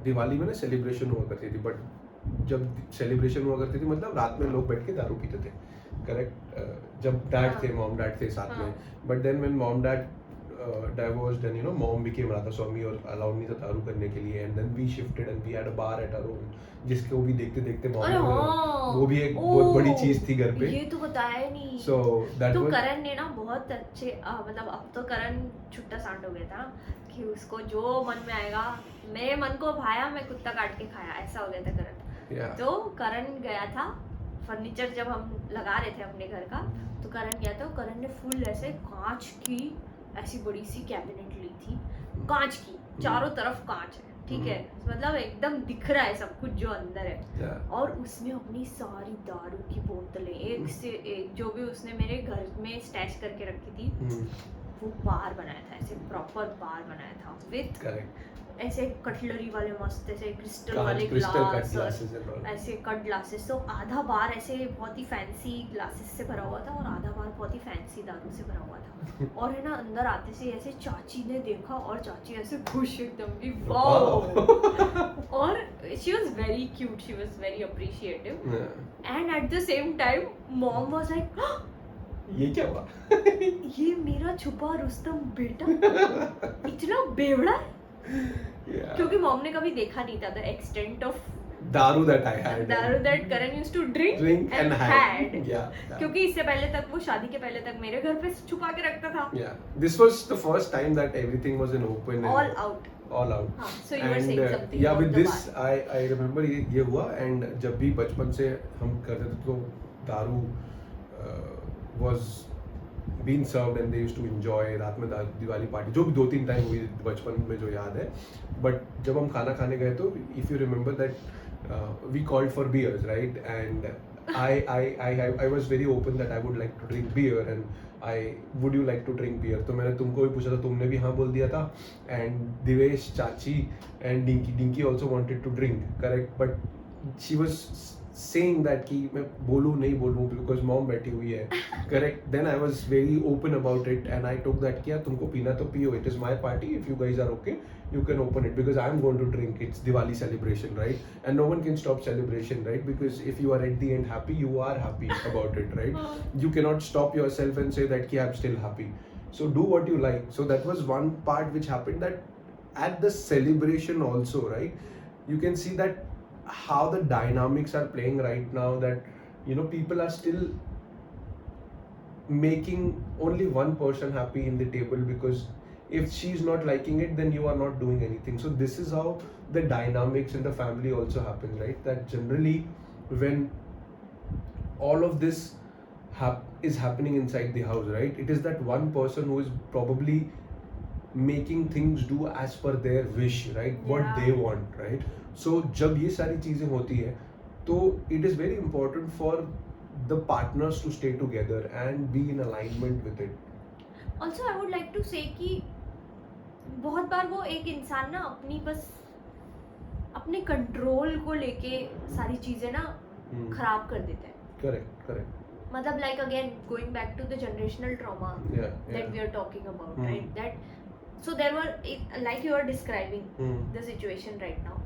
दिवाली में ना सेलिब्रेशन हुआ करती थी. बट जब सेलिब्रेशन हुआ करती थी मतलब रात में लोग बैठ के दारू पीते थे, करेक्ट? जब डैड थे, मॉम डैड थे साथ में. But then when mom dad divorced and mom became Radha Swami और allowed me दारू करने के लिए, and then we shifted and we had a bar at our own, जिसको भी देखते देखते मॉम अरे हाँ, वो भी एक बहुत बड़ी चीज थी घर पे. ये तो बताया नहीं. So that तो was करण ने ना बहुत अच्छे मतलब अब तो करण छुट्टा सांड हो गया था कि उसको जो मन में आएगा, मेरे मन को भाया मैं कुत्ता काट के खाया, ऐसा हो गया था करण. yeah. तो करण गया था फर्नीचर जब हम लगा रहे थे अपने घर का, तो करण गया था. करण ने फुल ऐसे कांच की ऐसी बड़ी सी कैबिनेट ली थी, कांच की, चारों तरफ कांच है, ठीक है, मतलब एकदम दिख रहा है सब कुछ जो अंदर है. Yeah. और उसमें अपनी सारी दारू की बोतलें एक से एक जो भी उसने मेरे घर में स्टैश करके रखी थी, वो बार बनाया था, ऐसे प्रॉपर बार बनाया था विथ Correct. ऐसे कटलरी वाले मस्त ऐसे क्रिस्टल कांच, वाले crystal cut glass, glasses and all. ऐसे कट ग्लासेस. तो आधा बार ऐसे बहुत ही फैंसी ग्लासेस से भरा हुआ था और आधा बार बहुत ही फैंसी दारू से भरा हुआ था. और है ना अंदर आते से ऐसे चाची ने देखा और चाची ऐसे खुश एकदम कि वाओ. और she was very cute, she was very appreciative. Yeah. And eight the same time mom was like ये क्या हुआ? ये मेरा छुपा रुस्तम बेटा इतना बेवड़ा है. Yeah. क्योंकि मॉम ने कभी देखा नहीं था the extent of daru that I had. Daru that Karan used to drink Drink and and had. had. Yeah. क्योंकि इससे पहले तक वो शादी के पहले तक मेरे घर पे छुपा के रखता था. Yeah. This was the first time that everything was in open. And all out. all out. हाँ, so you were saying something yeah, about with the this I remember ये हुआ. And जब भी बचपन से हम करते थे तो दारू was being served and they used to enjoy. रात में दिवाली पार्टी जो भी 2-3 टाइम हुई बचपन में जो याद है. But जब हम खाना खाने गए तो if you remember that we called for beers, right? And I was very open that I would like to drink beer and would you like to drink beer? तो मैंने तुमको भी पूछा था, तुमने भी हाँ बोल दिया था. And Divesh, चाची and Dinky also wanted to drink, correct? But she was saying that कि मैं बोलूँ नहीं बोलूँ because mom बैठी हुई है, correct? Then I was very open about it and I took that कि यार तुमको पीना तो पियो, it is my party, if you guys are okay you can open it because I'm going to drink. It's Diwali celebration, right? And no one can stop celebration, right? Because if you are at the end happy, you are happy about it, right? You cannot stop yourself and say that I'm still happy. So do what you like. So that was one part which happened, that at the celebration also, right? You can see that how the dynamics are playing right now, that people are still making only one person happy in the table, because if she's not liking it, then you are not doing anything. So this is how the dynamics in the family also happen, right? That generally when all of this is happening inside the house, right, it is that one person who is probably making things do as per their wish, right? What Yeah. they want, right? So जब ये सारी चीजें होती है तो it is very important for the partners to stay together and be in alignment with it. Also I would like to say कि बहुत बार वो एक इंसान ना अपनी बस अपने कंट्रोल को लेके सारी चीजें ना खराब कर देते हैं. Correct. मतलब like again going back to the generational trauma Yeah. that we are talking about, Hmm. right? That so there were like you are describing Hmm. the situation right now.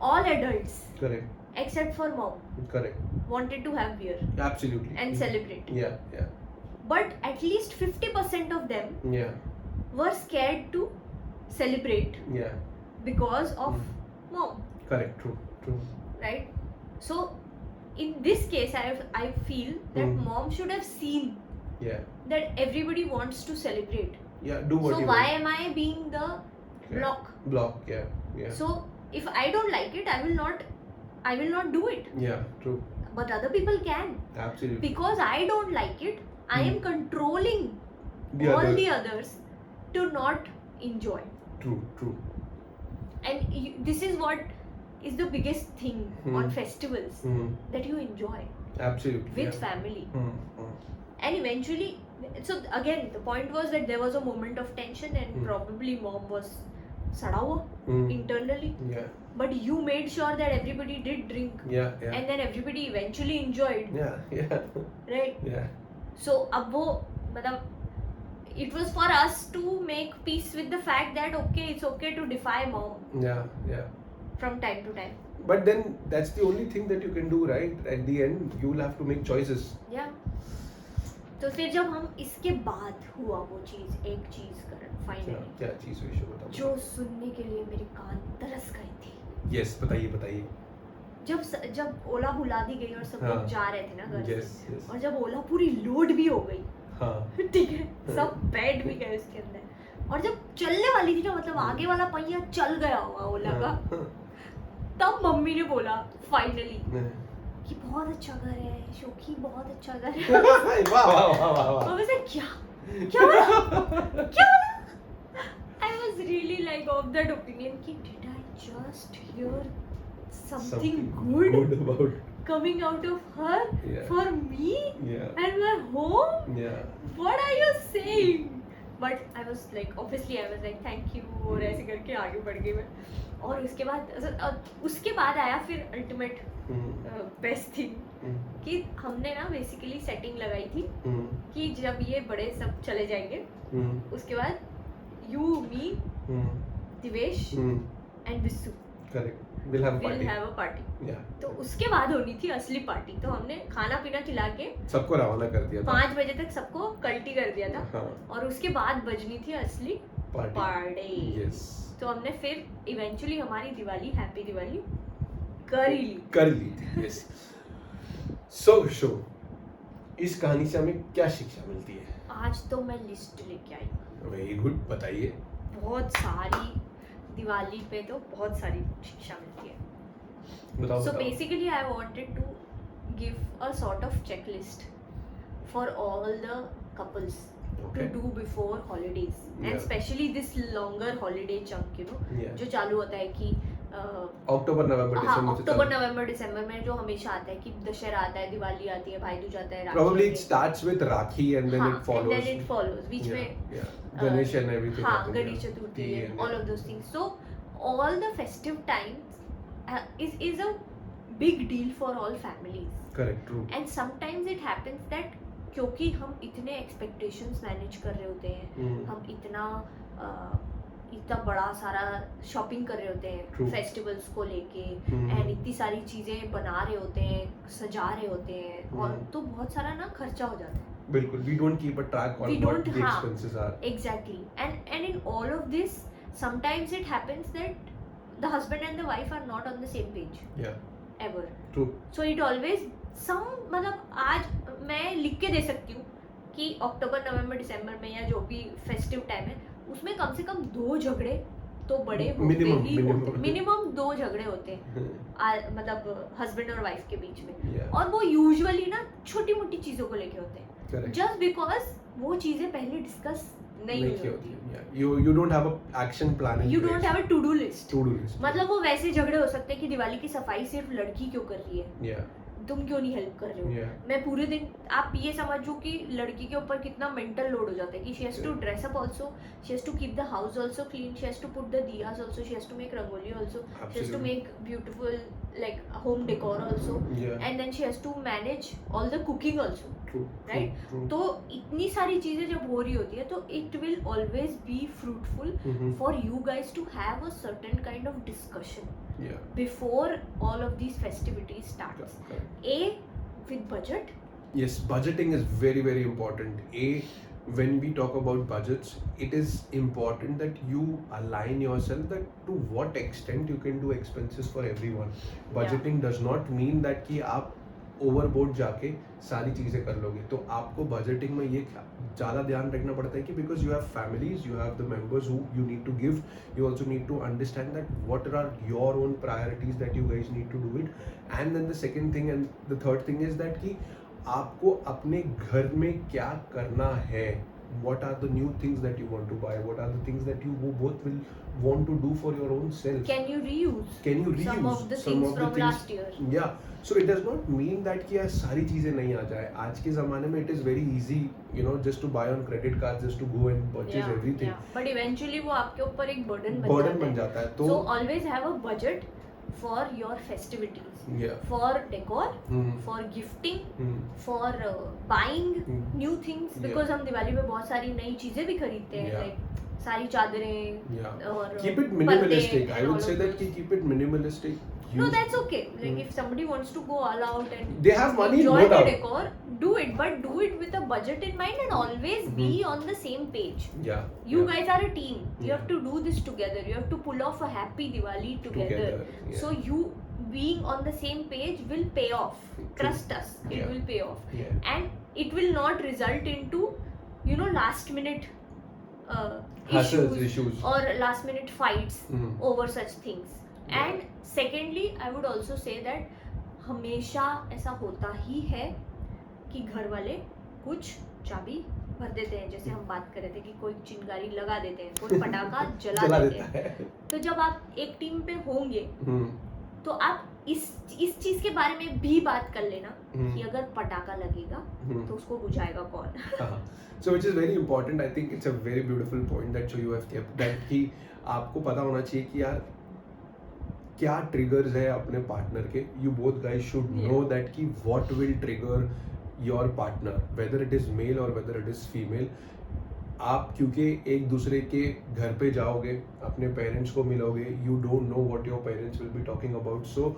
All adults Correct. except for mom Correct. wanted to have beer Absolutely. and celebrate. Yeah. But at least 50% of them Yeah. were scared to celebrate Yeah. because of mom, Correct. True. right? So in this case I feel that Hmm. mom should have seen Yeah. that everybody wants to celebrate. Yeah. Do what So you why want. am I being the block? Block. Yeah. So if I don't like it, I will not do it. Yeah. True. But other people can. Absolutely. Because I don't like it, I am controlling The all others. the others to not enjoy. True. And this is what is the biggest thing on festivals, Hmm. that you enjoy Absolutely. with Yeah. family. Hmm. And eventually, so again the point was that there was a moment of tension and probably mom was sada hua Hmm. internally, Yeah. but you made sure that everybody did drink Yeah. and then everybody eventually enjoyed, Yeah. right? Yeah. So अब वो मतलब it was for us to make peace with the fact that okay, it's okay to defy mom Yeah. from time to time. But then that's the only thing that you can do, right? At the end, you will have to make choices. Yeah. तो फिर जब हम इसके बाद हुआ वो चीज, एक चीज कर क्या फाइनली, क्या चीज हुई शो बताओ। जो सुनने के लिए मेरे कान तरस गए थे। यस बताइए बताइए। जब ओला बुला दी गई और सब हाँ। लोग जा रहे थे ना घर यस से, यस और जब ओला पूरी लोड भी हो गई, हाँ ठीक है, सब बैठ भी गए उसके अंदर, और जब चलने वाली थी ना, मतलब आगे वाला पहिया चल गया होगा ओला का, तब मम्मी ने बोला फाइनली कि बहुत अच्छा घर है शोकी, बहुत अच्छा घर है। वाह वाह वाह वाह वाह। और वैसे क्या बोला? क्या बोला? I was really like of that opinion कि did I just hear something good about coming out of her Yeah. for me yeah and my home? yeah What are you saying? But I was like, obviously I was like thank you, और ऐसे करके आगे बढ़ गई मैं। और उसके बाद आया फिर अल्टीमेट बेस्ट थिंग कि हमने ना बेसिकली सेटिंग लगाई थी कि जब ये बड़े सब चले जाएंगे उसके बाद you me Divesh and Visu correct will have will party have a party. या तो उसके बाद होनी थी असली पार्टी, तो हमने खाना पीना खिला के सबको रवाना कर दिया था 5 बजे तक सबको कल्टी कर दिया था, हाँ और उसके बाद बजनी थी असली पार्टी पार्टी। यस तो हमने फिर इवेंचुअली हमारी दिवाली, हैप्पी दिवाली कर ही ली। कर ली थी यस। सो शो इस कहानी से हमें क्या शिक्षा मिलती है? आज तो मैं लिस्ट लेके आई, वेरी गुड बताइए। बहुत सारी, दिवाली पे तो बहुत सारी शिक्षा मिलती है। बताओ So बताओ। basically I wanted to give a sort of checklist for all the couples Okay. to do before holidays, and Yeah. especially this longer holiday chunk, you know, Yeah. जो चालू होता है कि अक्टूबर नवंबर हाँ, दिसंबर अक्टूबर नवंबर दिसंबर में जो हमेशा आता है कि दशहरा आता है, दिवाली आती है, भाई दूज आता है, राखी Probably आती it है। starts with Rakhi and then हाँ, it follows. and then it follows बीच में yeah. Ganesh and everything. हाँ, happens, Ganesh yeah. Chaturthi Tea and and all of those things. So all the festive times is a big deal for all families. Correct, true. And sometimes it happens that क्योंकि हम इतने expectations manage कर रहे होते हैं, हम इतना बड़ा सारा शॉपिंग कर रहे होते हैं True. फेस्टिवल्स को लेके, एंड इतनी सारी चीजें बना रहे होते हैं, सजा रहे होते हैं, और तो बहुत सारा ना खर्चा हो जाता है। बिल्कुल, we don't keep a track on We what don't, the हाँ, expenses are. Exactly. And in all of this, sometimes it happens that the husband and the wife are not on the same page Yeah, ever. true. So it always मतलब आज मैं लिख के दे सकती हूँ कि अक्टूबर नवंबर दिसंबर में या जो भी फेस्टिव टाइम है उसमें कम से कम 2 झगड़े तो बड़े होते ही होते, मिनिमम 2 झगड़े होते हैं मतलब हस्बैंड और वाइफ के बीच में, Yeah. और वो यूजुअली ना छोटी मोटी चीजों को लेके होते हैं, Correct. जस्ट बिकॉज वो चीजें पहले डिस्कस नहीं हुई होती। Yeah. You don't have a action plan in you place. Don't have a to do list. To-do list. मतलब वो वैसे झगड़े हो सकते हैं कि दिवाली की सफाई सिर्फ लड़की क्यों कर रही है, Yeah. तुम क्यों नहीं हेल्प कर रहे हो। Yeah. मैं पूरे दिन, आप ये समझो कि लड़की के ऊपर कितना मेंटल लोड हो जाता है कि she has to dress up also, she has to keep the house also clean, she has to put the diyas also, she has to make rangoli also, she has to Absolutely. Make beautiful like home decor also, Yeah. And then she has to manage all the cooking also. True. Right? True. तो इतनी सारी चीजें जब हो रही होती है तो it will always be fruitful Mhm. for you guys to have a certain kind of discussion Yeah. before all of these festivities starts. Correct. A, with budget. Yes, budgeting is very very important. When we talk about budgets, it is important that you align yourself that to what extent you can do expenses for everyone. Budgeting does not mean that कि आप overboard जाके सारी चीज़ें कर लोगे, तो आपको budgeting में ये ज़्यादा ध्यान रखना पड़ता है कि because you have families, you have the members who you need to give, you also need to understand that what are your own priorities that you guys need to do it, and then the second thing and the third thing is that कि आपको अपने घर में क्या करना है, what are the new things that you want to buy, what are the things that you both will want to do for your own self. Can you reuse? Can you reuse some of the things from last year? Yeah, so it does not mean that कि यार सारी चीजें नहीं आ जाए. आज के ज़माने में it is very easy, you know, just to buy on credit cards, just to go and purchase everything. Yeah. But eventually वो आपके ऊपर एक burden बन जाता है. So always have a budget for your festivities, yeah, for decor, Hmm. for gifting, Hmm. for buying Hmm. new things, Yeah. because हम दिवाली में बहुत सारी नई चीजें भी खरीदते हैं, Yeah. like सारी चादरें Yeah. और Keep it पर्दे minimalistic. I and would all say of that those. ki keep it minimalistic. No, Use- that's okay. Like Hmm. if somebody wants to go all out and They have money, enjoy no the doubt. decor, do it, but do it with a budget in mind and always be on the same page. Yeah. You yeah. guys are a team. You have Yeah. to do this together. You have to pull off a happy Diwali together. Yeah. So you being on the same page will pay off. True. Trust us, it Yeah. will pay off. Yeah. And it will not result into, you know, last minute Hassles, issues. or last minute fights Hmm. over such things. Yeah. And secondly, I would also say that हमेशा ऐसा होता ही है कि घर वाले कुछ चाबी भर देते हैं, जैसे हम बात कर रहे थे कि कोई चिंगारी लगा देते हैं, कोई पटाखा जला देते हैं. है. तो जब आप एक टीम पे होंगे Hmm. तो आप इस चीज के बारे में भी बात कर लेना Hmm. कि अगर पटाखा लगेगा Hmm. तो उसको बुझाएगा कौन. Uh-huh. So which is very important. I think it's a very beautiful point that you have kept, that कि आपको पता होना चाहिए कि यार क्या triggers है अपने partner के. You both guys should Yeah. know that कि what will trigger your partner, whether it is male or whether it is female. आप क्योंकि एक दूसरे के घर पे जाओगे, अपने पेरेंट्स को मिलोगे, you don't know what your parents will be talking about. So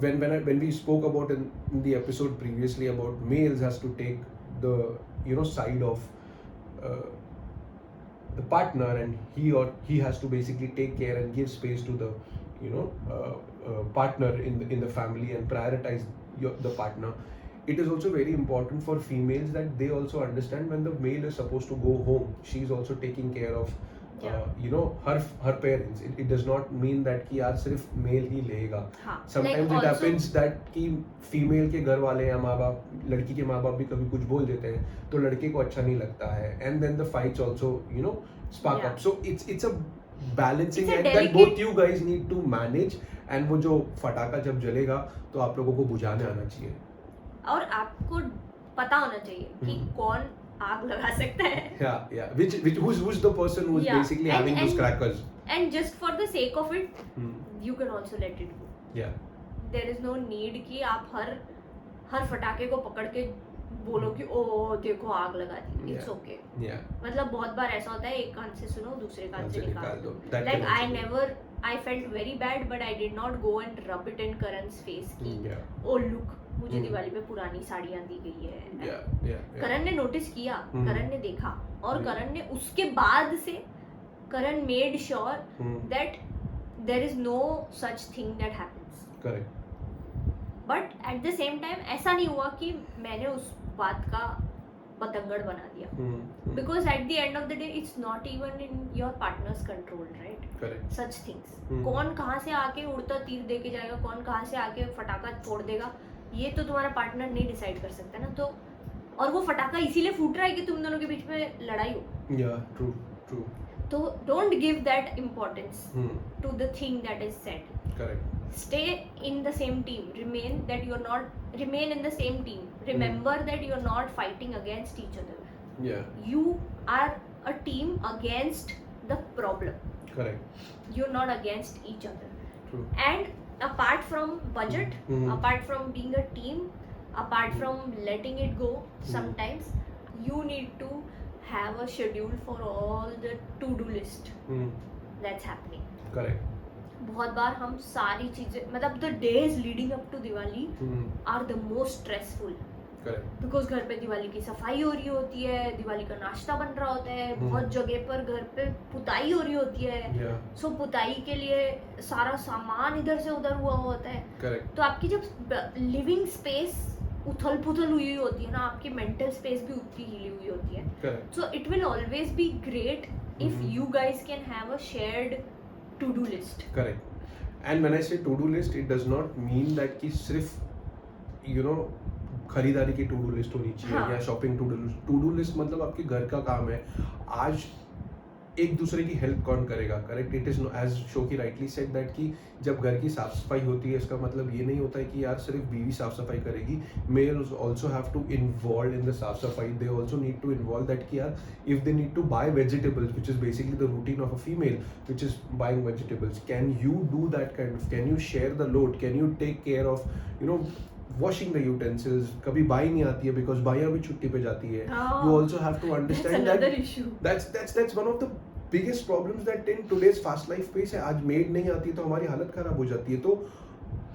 when we spoke about in the episode previously about males has to take the side of the partner, and he has to basically take care and give space to the partner in the family and prioritize the partner. It is also very important for females that they also understand when the male is supposed to go home, she is also taking care of her parents. It does not mean that कि यार सिर्फ mail ही लेगा. हाँ, Sometimes like it also- happens that कि female के घर वाले या माँ बाप, लड़की के माँ बाप भी कभी कुछ बोल देते हैं तो लड़के को अच्छा नहीं लगता है, and then the fights also spark Yeah. up. So it's a balancing It's a act that delicate- both you guys need to manage, and वो जो फटाका जब जलेगा तो आप लोगों को बुझाने आना चाहिए. और आपको पता होना चाहिए कि हम्म. कौन आग लगा सकता है. Yeah. Who's the person who's Yeah. basically And- having those and- crackers? And just for the sake of it, Hmm. you can also let it go. Yeah. There is no need कि आप हर फटाके को पकड़ के बोलो कि ओ देखो आग लगा दी. It's Yeah. okay. Yeah. मतलब बहुत बार ऐसा होता है, एक कान से सुनो दूसरे कान से निकाल निकाल दो. दो. That Like can also be. I felt very bad, but I did not go and rub it in Karan's face कि Yeah. ओ लुक मुझे Hmm. दिवाली पे पुरानी साड़ियाँ दी गई है. Yeah. करण ने नोटिस किया, Hmm. करण ने देखा और Hmm. करण ने उसके बाद से Karan made sure Hmm. That there is no such thing that happens. Correct. But at the same time ऐसा नहीं हुआ कि मैंने उस बात का बतंगड़ बना दिया. Hmm. Because at the end of the day it's not even in your partners control, right? Correct. Such things. Hmm. कौन कहाँ से आके उड़ता तीर दे के जाएगा, कौन कहाँ से आके फटाका फोड़ देगा, ये तो तुम्हारा पार्टनर नहीं डिसाइड कर सकता ना. तो और वो फटाका इसीलिए फूट रहा है कि तुम दोनों के बीच में लड़ाई हो. Yeah. True. तो don't give that importance Hmm. To the thing that is said. Correct. Stay in the same team. Remain in the same team. Remember that you're not fighting against each other. Yeah. You are a team against the problem. Correct. You're not against each other. True. And apart from budget, Mhm. apart from being a team, apart Mhm. from letting it go, sometimes you need to have a schedule for all the to-do list Hmm. that's happening. Correct. बहुत बार हम सारी चीजें मतलब the days leading up to Diwali Hmm. Are the most stressful. Correct. Because घर पे दिवाली की सफाई हो रही होती है, दिवाली का नाश्ता बन रहा होता है, बहुत जगह पर घर पे पुताई हो रही होती है. Yeah. सो पुताई के लिए सारा सामान इधर से उधर हुआ होता है. Correct. तो आपकी जब लिविंग स्पेस उथल पुथल हुई होती है ना, आपकी मेंटल स्पेस भी उतनी हिली हुई होती है. Correct. So it will always be great if Mhm. You guys can have a shared to do list. Correct. And when I say to-do list, it does not mean that कि सिर्फ खरीदारी की to-do list होनी चाहिए हाँ. या shopping to-do list मतलब आपके घर का काम है. आज एक दूसरे की हेल्प कौन करेगा? Correct. It is as Shoki rightly said that कि जब घर की साफ सफाई होती है इसका मतलब ये नहीं होता है कि यार सिर्फ बीवी साफ सफाई करेगी. Males also have to involve in the saaf safai. They also need to involve that कि यार if they need to buy vegetables which is basically the routine of a female which is buying vegetables, can you do that kind of, can you share the load, can you take care of washing the utensils, कभी बाई नहीं आती है because बाइयाँ भी छुट्टी पे जाती है. Oh, You also have to that's understand another that issue. that's one of the biggest problems that in today's fast life pace है. आज maid नहीं आती तो हमारी हालत खराब हो जाती है. तो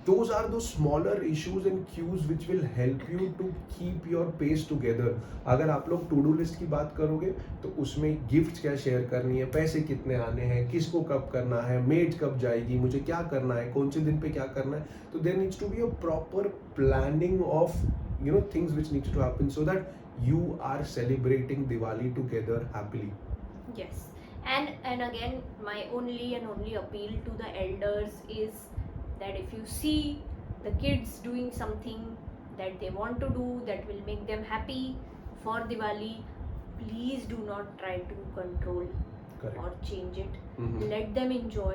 those are those smaller issues and cues which will help you to keep your pace together. अगर आप लोग to do list की बात करोगे तो उसमें गिफ्ट क्या शेयर करनी है, पैसे कितने आने हैं, किसको कब करना है, मेड कब जाएगी, मुझे क्या करना है, कौन से दिन पे क्या करना है. तो there needs to be a proper planning of things which needs to happen so that you are celebrating Diwali together happily. Yes. And again, my only appeal to the elders is that if you see the kids doing something that they want to do that will make them happy for Diwali, please do not try to control Correct. or change it. Mhm. Let them enjoy,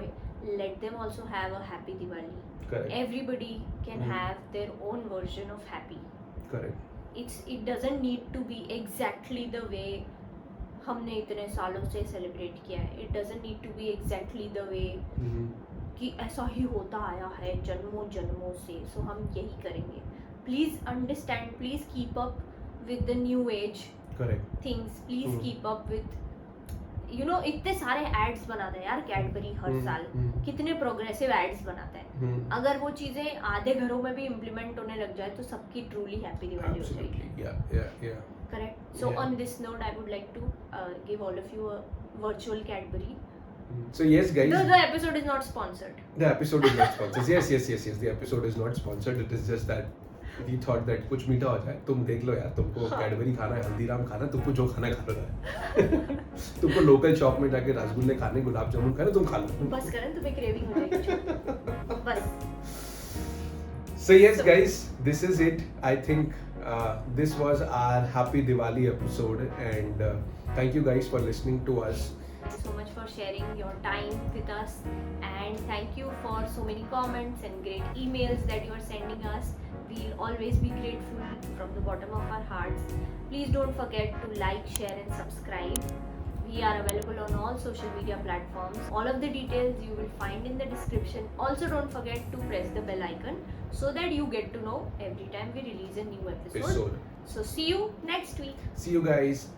let them also have a happy Diwali. Correct. Everybody can Mhm. have their own version of happy. Correct. It doesn't need to be exactly the way हमने इतने सालों से celebrate किया है. It doesn't need to be exactly the way Mhm. कि ऐसा ही होता आया है जन्मों जन्मों से, सो हम यही करेंगे. Please understand, please keep up with the new age Correct. Things, please Hmm. Keep up with इतने सारे एड्स बनाता है यार कैडबरी हर Hmm. साल. Hmm. कितने प्रोग्रेसिव एड्स बनाता है. Hmm. अगर वो चीजें आधे घरों में भी इम्प्लीमेंट होने लग जाए तो सबकी ट्रूली हैप्पी दिवाली हो Absolutely. जाएगी. Yeah. Correct. So Yeah. On this note I would like to give all of you a virtual Cadbury. So yes, guys. The episode is not sponsored. The episode is not sponsored. Yes. The episode is not sponsored. It is just that we thought that कुछ मीठा हो जाए. तुम देख लो यार, तुमको Cadbury खाना है, हल्दीराम खाना, तुमको जो खाना खा लो है. तुमको लोकल शॉप में जाके रसगुल्ले खाने, गुलाब जामुन खाने, तुम खा लो. बस करें, तुम्हें क्रेविंग हो जाएगी. बस. So yes, guys, this is it. I think this was our Happy Diwali episode, and thank you guys for listening to us. Thank you so much for sharing your time with us, and thank you for so many comments and great emails that you are sending us. We'll always be grateful from the bottom of our hearts. Please don't forget to like, share and subscribe. We are available on all social media platforms. All of the details you will find in the description. Also don't forget to press the bell icon so that you get to know every time we release a new episode. So see you next week. See you guys.